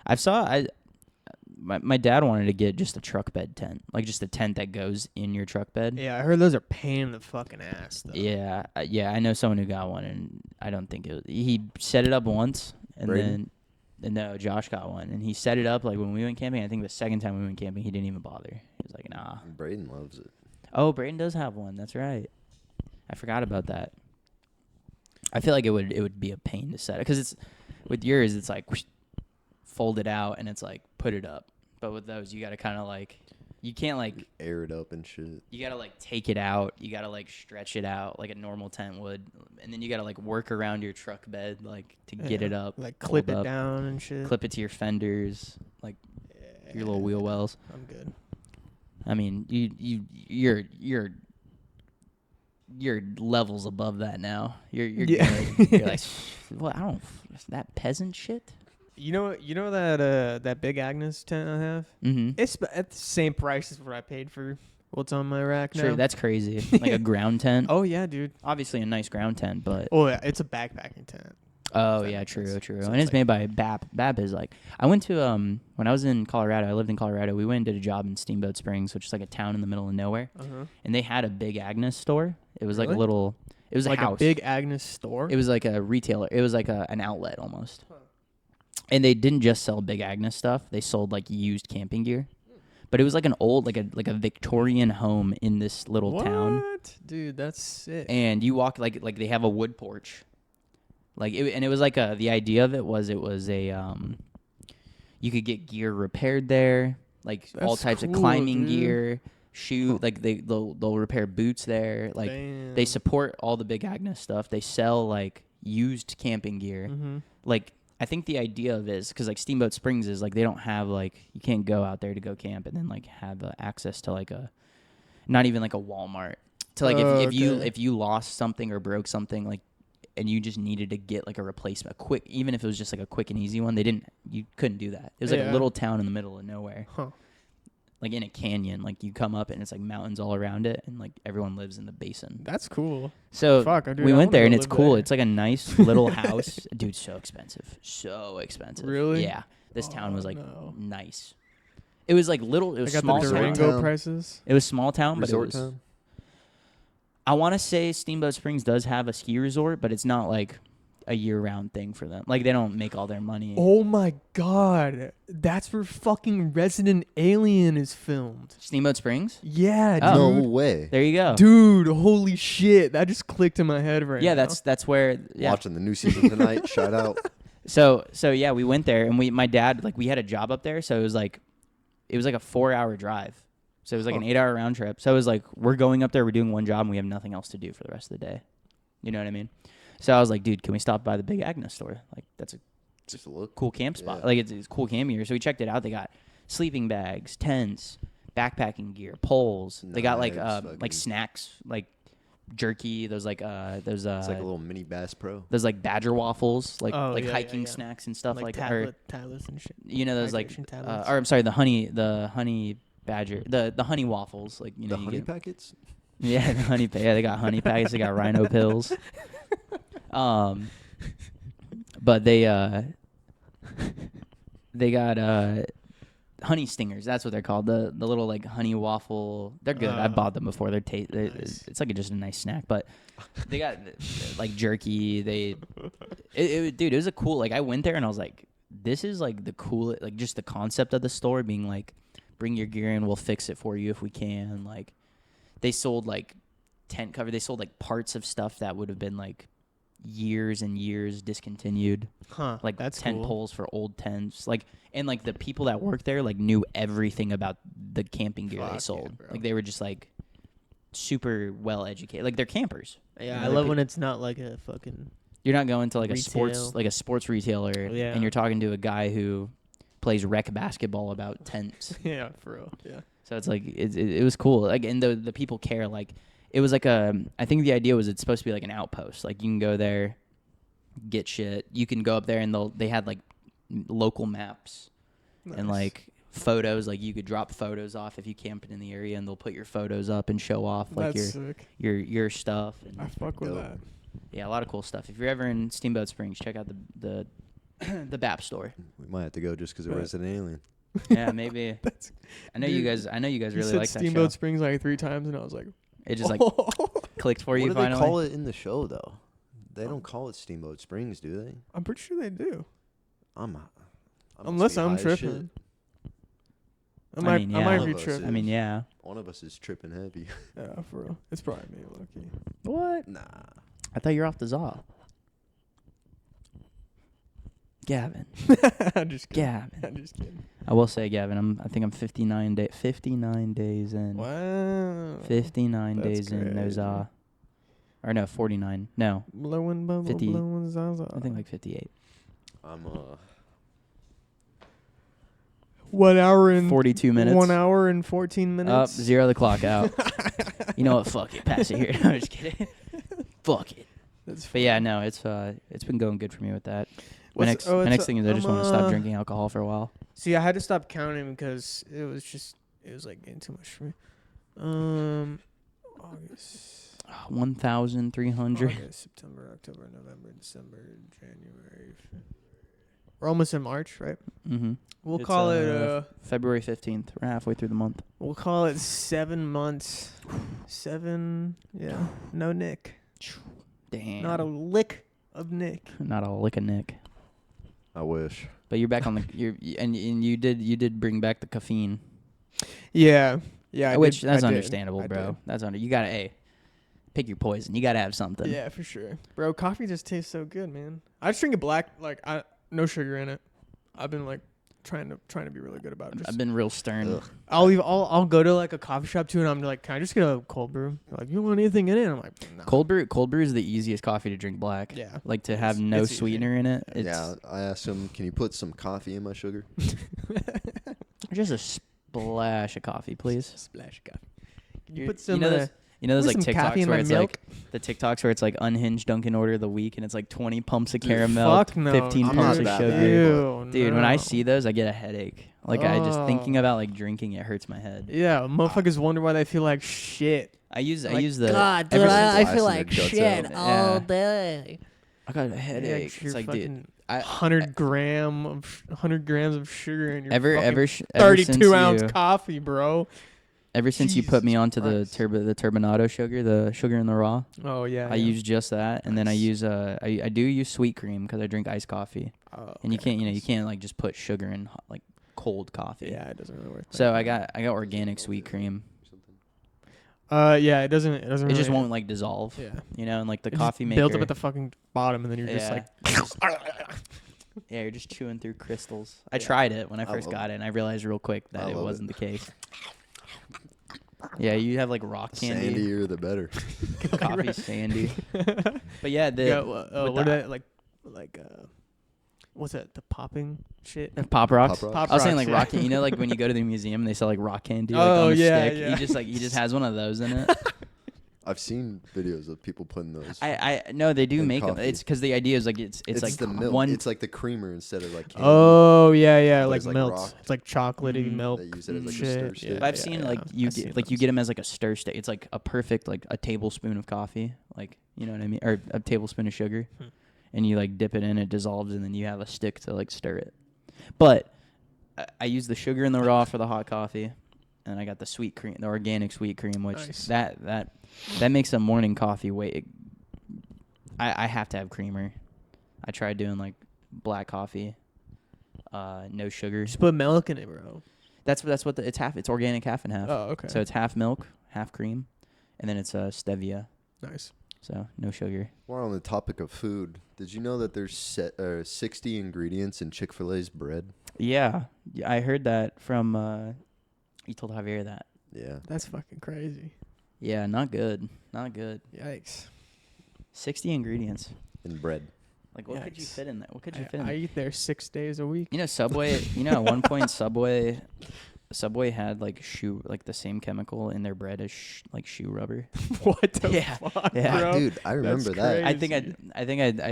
My dad wanted to get just a truck bed tent, like just a tent that goes in your truck bed. Yeah, I heard those are pain in the fucking ass though. Yeah, I know someone who got one, and I don't think he set it up once, and Braden? then no, Josh got one, and he set it up like when we went camping. I think the second time we went camping, he didn't even bother. He was like, nah. Braden loves it. Oh, Brayden does have one. That's right. I forgot about that. I feel like it would be a pain to set it because it's with yours. It's like whoosh, fold it out and it's like put it up. But with those, you got to kind of like You can't like Air it up and shit. you gotta like take it out. You gotta like stretch it out like a normal tent would, and then you gotta like work around your truck bed like to get it up, Like clip hold it up, down and shit. clip it to your fenders, like your little wheel wells. I'm good. I mean, you're levels above that now. You're Yeah. good. You're like, well, I don't that peasant shit. You know that Big Agnes tent I have? Mm-hmm. It's at the same price as what I paid for what's on my rack now. Sure, that's crazy. Like a ground tent. Oh yeah, dude. Obviously a nice ground tent, but Oh yeah, it's a backpacking tent. oh that yeah, makes true. sense. So And it's it's like- made by BAP. BAP is like I went to when I was in Colorado. I lived in Colorado. We went and did a job in Steamboat Springs, which is like a town in the middle of nowhere, and they had a Big Agnes store. It was like a Really? little. It was Like a house. a Big Agnes store. It was like a retailer. It was like an outlet almost. And they didn't just sell Big Agnes stuff. They sold like used camping gear. But it was like an old like a Victorian home in this little town. What? Dude, that's sick. And you walk like they have a wood porch. Like it was like the idea of it was a you could get gear repaired there, like all That's types of cool, climbing dude. gear, like they'll repair boots there. Like Damn. they support all the Big Agnes stuff. They sell like used camping gear. Mm-hmm. Like I think the idea of it is because like Steamboat Springs is like they don't have like you can't go out there to go camp and then like have access to like a not even like a Walmart to like if you lost something or broke something like and you just needed to get like a replacement quick even if it was just like a quick and easy one you couldn't do that. It was like a Yeah. little town in the middle of nowhere. Huh. Like in a canyon, like you come up and it's like mountains all around it, and like everyone lives in the basin. That's cool. So Fuck, dude, we I went wanna there go and it's live cool. there. It's like a nice little house, dude. So expensive. Really? Yeah. This town was like no. nice. It was like little. It I was got small the town. Durango town. prices. It was small town, but it Resort was. town. I want to say Steamboat Springs does have a ski resort, but it's not like a year-round thing for them. Like they don't make all their money. Oh my god, that's where fucking Resident Alien is filmed. Steamboat Springs. Yeah, Oh. dude. No way. There you go. Dude, holy shit, that just clicked in my head right yeah, now. that's where. Yeah. Watching the new season tonight. Shout out. So yeah, we went there and my dad like we had a job up there, so it was like a 4-hour drive. So it was like an 8-hour round trip. So it was like we're going up there, we're doing one job, and we have nothing else to do for the rest of the day. You know what I mean? So I was like, dude, can we stop by the Big Agnes store? Like that's a Just a look. cool camp spot. Yeah. Like it's cool camp gear. So we checked it out. They got sleeping bags, tents, backpacking gear, poles. They got like Knives, fucking- like snacks, like jerky. Those like It's like a little mini Bass Pro. those like badger waffles, like Oh, yeah, hiking yeah. snacks and stuff like, tablets and shit. you know those like hydration tablets. or I'm sorry, the honey badger, the honey waffles, like you know The you honey get, packets. yeah, the honey yeah, they got honey packets, they got rhino pills. But they got honey stingers. That's what they're called. The little like honey waffle. They're good. I bought them before. Nice. It's like just a nice snack. But they got like jerky. Dude, it was a cool. Like I went there and I was like, this is like the cool. Like just the concept of the store being like, bring your gear in, we'll fix it for you if we can. Like they sold like tent cover. They sold like parts of stuff that would have been like years and years discontinued, Huh. like that's tent cool. poles for old tents, like and like the people that worked there like knew everything about the camping gear Fuck they yeah, sold. bro. Like they were just like super well educated, like they're campers. Yeah, You know, I they're love pe- when it's not like a fucking. You're not going to like Retail. a sports retailer Yeah. and you're talking to a guy who plays rec basketball about tents. Yeah, for real. Yeah. So it's like it was cool. Like and the people care. Like it was like I think the idea was it's supposed to be like an outpost. Like you can go there, get shit. You can go up there and they had like local maps and Nice. like photos. Like you could drop photos off if you camped in the area and they'll put your photos up and show off like That's sick. your stuff. I And fuck with Dope. that. yeah, a lot of cool stuff. If you're ever in Steamboat Springs, check out the the BAP store. We might have to go just because of Right. Resident Alien. Yeah, maybe. That's- I know you dude, guys. I know you guys You really said like that show. Steamboat Springs like 3 times, and I was like, It just like clicked for What you do finally. they call it in the show though? They don't call it Steamboat Springs, do they? I'm pretty sure they do. I must Unless be I'm high as tripping. shit. I I might, mean, I yeah. might One be of us tripping. I mean, yeah. One of us is tripping heavy. Yeah, for real. It's probably me, Loki. What? Nah. I thought you were off the Zaw. Gavin. I'm just kidding. Gavin. I'm just kidding. I will say, Gavin, I think I'm 59 days in. Wow. 59 That's days in those crazy. or no, 49. No, Blowing bubble, 50 blowing zaza. I think like 58. I'm 1 hour and 42 minutes. 1 hour and 14 Up, minutes. zero the clock out. You know what? Fuck it. Pass it here. No, I'm just kidding. Fuck it. That's But yeah, no, it's been going good for me with that. My What's- next thing is I just want to stop drinking alcohol for a while. See, I had to stop counting because it was like getting too much for me. August, 1,300. August, September, October, November, December, January. We're almost in March, right? Mm-hmm. We'll It's, call it February 15th. We're halfway through the month. we'll call it 7 months. 7, yeah. No Nick. Damn. Not a lick of Nick. Not a lick of Nick. I wish. But you're back on the and you did bring back the caffeine, Yeah. Yeah. which I that's did. understandable, I bro. did. That's you gotta pick your poison. You gotta have something. Yeah, for sure. Bro, coffee just tastes so good, man. I just drink it black, like no sugar in it. I've been like trying to be really good about it. Just, I've been real stern. Ugh. I'll go to like a coffee shop too, and I'm like, can I just get a cold brew? They're like, you want anything in it? And I'm like, no. Cold brew is the easiest coffee to drink black. Yeah. Like to have It's- no it's easy. sweetener in it. It's Yeah, I asked him, can you put some coffee in my sugar? just a splash of coffee, please. Splash of coffee. Can you You- put some? You know those put like some coffee TikToks in where my it's milk? like the TikToks where it's like unhinged Dunkin' order of the week and it's like 20 pumps of caramel, fuck no. 15 I'm pumps not of that sugar. bad. Ew, Dude, when I no. see those, I get a headache. Like I just thinking Oh. about like drinking, it hurts my head. Yeah, motherfuckers wonder why they feel like shit. I use Like, the God, ever dude, since I blasting feel their like guts shit out. all Yeah. day. I got a headache. You're It's like, fucking dude, I 100 grams of sugar in your ever fucking ever since 32 ounce you, coffee, bro. ever since you put me Jesus onto the Christ. the turbinado sugar, the sugar in the raw. Oh yeah. I use just that, and then I Nice. use I do use sweet cream because I drink iced coffee, Oh, and you okay, can't nice. can't like just put sugar in like cold coffee. Yeah, it doesn't really work. So like I got organic sweet cream. yeah, it doesn't. It doesn't. It just really- won't like dissolve. Yeah. You know, and like the It just coffee maker. built up at the fucking bottom, and then you're just like. Yeah, you're just chewing through crystals. I Yeah. tried it when I I first love got it, and I realized real quick that I it love wasn't it. the case. Yeah, you have like rock candy, Sandier the better. coffee sandy. But yeah, the Yeah, with what the- that like what's that? The popping shit. Pop rocks. Pop Pop I was saying rocks, like yeah. rock candy. You know, like when you go to the museum, they sell like rock candy like Oh, on the yeah, stick. yeah. He just has one of those in it. I've seen videos of people putting those. I no, they do In make them. coffee. It's because the idea is like it's like the milk. one. It's like the creamer instead of like candy. Oh yeah, But like it's like melts. rock. It's like chocolatey Mhm. milk. They use it as like a shit. stir stick. Yeah, But I've seen like yeah. you I've seen get, like you those. get them as like a stir stick. It's like a perfect like a tablespoon of coffee, like you know what I mean, or a tablespoon of sugar, Hmm. and you like dip it in, it dissolves, and then you have a stick to like stir it. But I use the sugar in the raw for the hot coffee, and I got the sweet cream, the organic sweet cream, which Nice. that makes a morning coffee way. I have to have creamer. I tried doing like black coffee, no sugar. Just put milk in it, bro. That's what it's half. It's organic, half and half. Oh, okay. So it's half milk, half cream, and then it's stevia. nice. So no sugar. While on the topic of food, did you know that there's 60 ingredients in Chick-fil-A's bread? Yeah, I heard that from. You told Javier that. Yeah. That's fucking crazy. Yeah, not good. Not good. Yikes. 60 ingredients. In bread. Like what could you Yikes. fit in that? What could you fit in? I eat there 6 days a week. You know, Subway. You know, at one point, Subway had like the same chemical in their bread as like shoe rubber. What the Yeah, fuck, yeah. bro? Dude, I remember that. I think I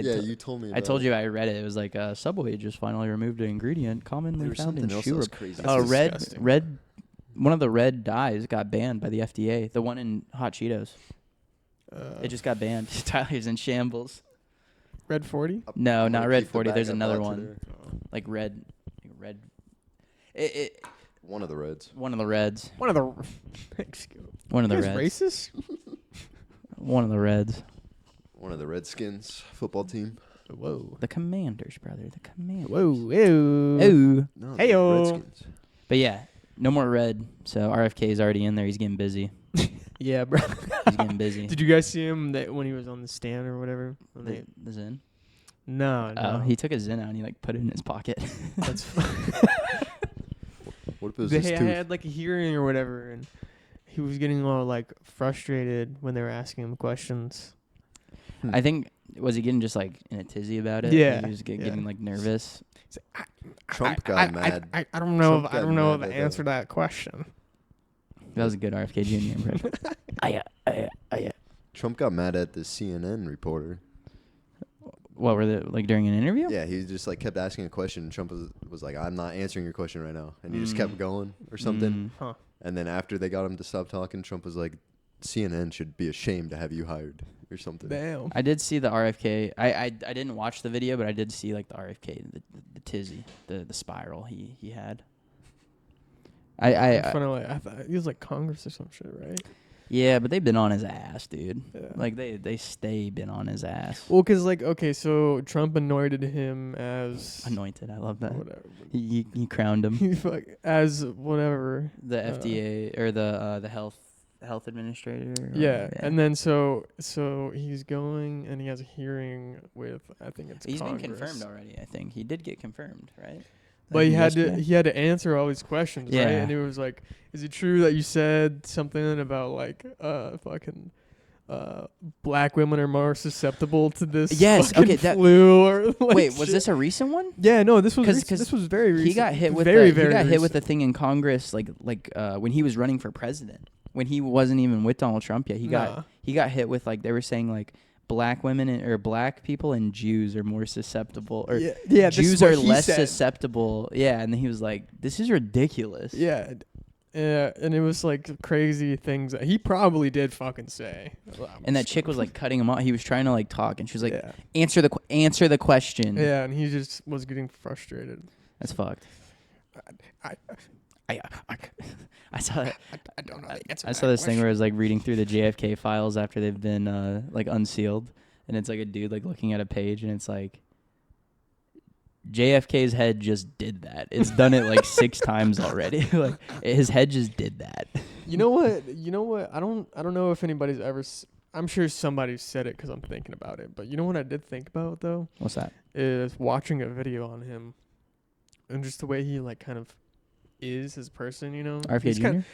Yeah, you told me. I told you I read it. It was like Subway just finally removed an ingredient commonly There was found in something else that shoe was rubber. crazy. That's Red, disgusting. red. One of the red dyes got banned by the FDA. The one in hot Cheetos. It just got banned. Tyler's in shambles. Red 40. No, I'm not gonna Red keep the 40. bag There's I another bought one. today. Like red. One of the Reds. One of the Reds. One of the. Excuse me. One of the You guys Reds. racist? One of the Reds. One of the Redskins football team. Whoa. The Commanders, brother. The Commanders. Whoa. Ew. Ooh. No, the Heyo. Redskins. But yeah, no more red. So RFK is already in there. He's getting busy. Yeah, bro. He's getting busy. Did you guys see him when he was on the stand or whatever? When they, The Zen. No, no. He took a Zen out and he like put it in his pocket. That's What if it was they his tooth? had like a hearing or whatever, and he was getting all like frustrated when they were asking him questions. I think was he getting just like in a tizzy about it? Yeah, Like, he was yeah. getting like nervous. Trump got mad. I don't know Trump if I got don't know if mad I at answered that question. That was a good RFK Jr. impression. Trump got mad at the CNN reporter. What were they like during an interview? Yeah, he just like kept asking a question. And Trump was like, "I'm not answering your question right now," and he just kept going or something. Huh. And then after they got him to stop talking, Trump was like, "CNN should be ashamed to have you hired," or something. Damn. I did see the RFK. I didn't watch the video, but I did see like the RFK, the tizzy, the spiral he had. I Funny, I thought he was like Congress or some shit, right? yeah, but they've been on his ass, dude. Yeah. Like they stay been on his ass. Well, cause like okay, so Trump anointed him as Anointed, I love that. whatever. He crowned him. He as whatever. The FDA or the health administrator. or Yeah, whatever, and then so he's going and he has a hearing with I think it's he's Congress. been confirmed already. I think he did get confirmed, right? But Like he had yesterday? to answer all these questions, right? Yeah. And it was like, is it true that you said something about like fucking black women are more susceptible to this Yes, fucking okay, that- flu or like Wait, was shit? this a recent one? Yeah, no, this was 'Cause this was very recent. He got hit with very he got hit with recent. a thing in Congress like when he was running for president. When he wasn't even with Donald Trump yet. He Nah. got hit with like they were saying like black women or black people and Jews are more susceptible or yeah, this is Jews what are he less said. susceptible. Yeah, and then he was like, "This is ridiculous." Yeah. Yeah, and it was like crazy things that he probably did fucking say. And that chick was like cutting him off. He was trying to like talk, and she was like, yeah. answer the question." Yeah, and he just was getting frustrated. That's fucked. I I saw that. I don't know the answer. I to saw that this thing question. where it was like reading through the JFK files after they've been like unsealed, and it's like a dude like looking at a page, and it's like JFK's head just did that. It's done it like 6 times already. Like his head just did that. You know what? I don't know if anybody's ever. I'm sure somebody said it because I'm thinking about it. But you know what I did think about though What's that? is watching a video on him, and just the way he like kind of is as a person. You know, RFK He's Jr. kinda-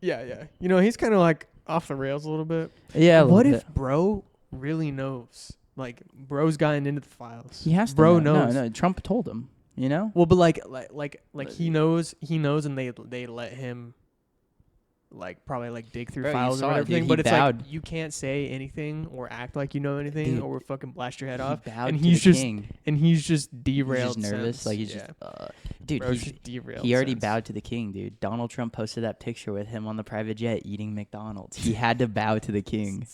yeah. You know, he's kind of like off the rails a little bit. Yeah. What if bro really knows? Like, bro's gotten into the files. he has to? Bro know. knows. No, Trump told him. You know. Well, but like he knows, and they let him, like probably like dig through Bro, you files saw or it, everything. dude. But He it's bowed. like you can't say anything or act like you know anything, Dude, or we'll fucking blast your head He off. bowed And to he's the just king. and he's just He's derailed. just nervous. since. Like he's Yeah. just, dude. Bro's He just derailed. He already since. bowed to the king, dude. Donald Trump posted that picture with him on the private jet eating McDonald's. He had to bow to the king.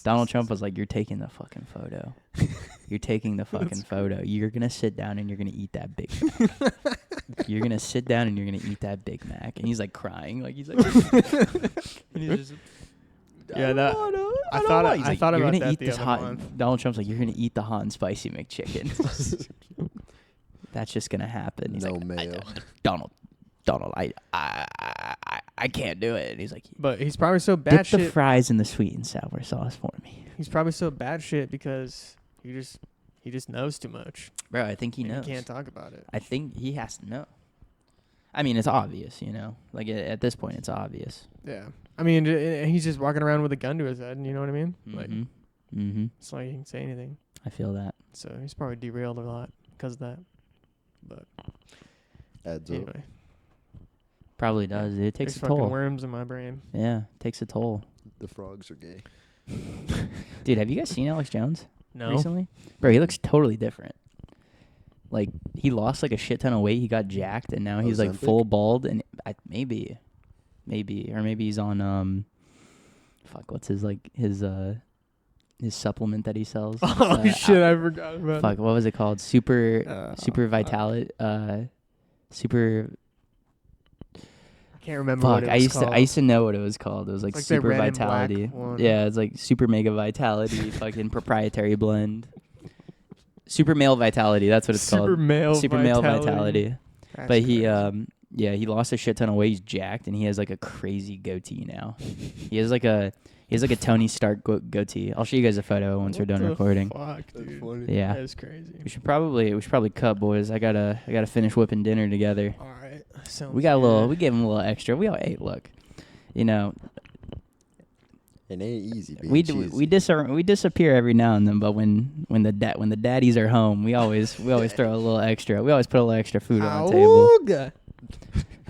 Donald Trump was like, "You're taking the fucking photo. You're taking the fucking photo. You're gonna sit down and you're gonna eat that Big Mac. You're gonna sit down and you're gonna eat that Big Mac." And he's like crying, like he's like, and he's just, Yeah, that- I don't thought know." I- He's I like, thought "You're about gonna that eat the this other hot." month. Donald Trump's like, "You're gonna eat the hot and spicy McChicken." That's just gonna happen. He's No like, mayo. Donald, I can't do it. And he's like, But he's probably so "Dip bad the shit. fries in the sweet and sour sauce for me." He's probably so bad shit because he just knows too much. Bro, I think he and knows. He can't talk about it. I think he has to know. I mean, it's obvious, you know? Like, at this point, it's obvious. Yeah. I mean, he's just walking around with a gun to his head. You know what I mean? Like, Mm-hmm. it's not like he can say anything. I feel that. So he's probably derailed a lot because of that. But Adds up. anyway, Probably does. It takes there's a fucking toll. worms in my brain. Yeah, takes a toll. The frogs are gay. Dude, have you guys seen Alex Jones No. recently? Bro, he looks totally different. Like, he lost, like, a shit ton of weight. He got jacked, and now he's, like, Ozempic? full bald. And maybe. Or maybe he's on, what's his supplement that he sells? Oh shit! I forgot about Fuck, what was it called? Super vitality. Super. I can't remember Fuck, what it I was used called. to know what it was called. It was like It's like the super red and black vitality. one. Yeah, it's like super mega vitality, fucking proprietary blend. Super male vitality. That's what it's Super called. male Super male vitality. That's But he crazy. yeah, he lost a shit ton of weight. He's jacked, and he has like a crazy goatee now. he has He has like a Tony Stark goatee. I'll show you guys a photo once we're What done the recording. Fuck, That's dude. funny. Yeah. That's crazy. We should probably cut, boys. I gotta finish whipping dinner together. All right. Sounds We got a little. good. We gave him a little extra. We all ate. Look, you know, It ain't easy being we cheesy. we disappear every now and then, but when the daddies are home, we always throw a little extra. We always put a little extra food on the table. Auga.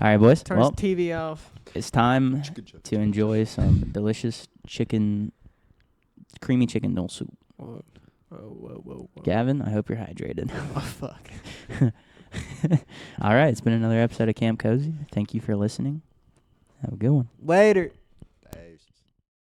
All right, boys. Turns Well, TV off. it's time Good job. to enjoy some delicious creamy chicken noodle soup. Whoa. Gavin, I hope you're hydrated. Oh, fuck. All right, it's been another episode of Camp Cozy. Thank you for listening. Have a good one. Later.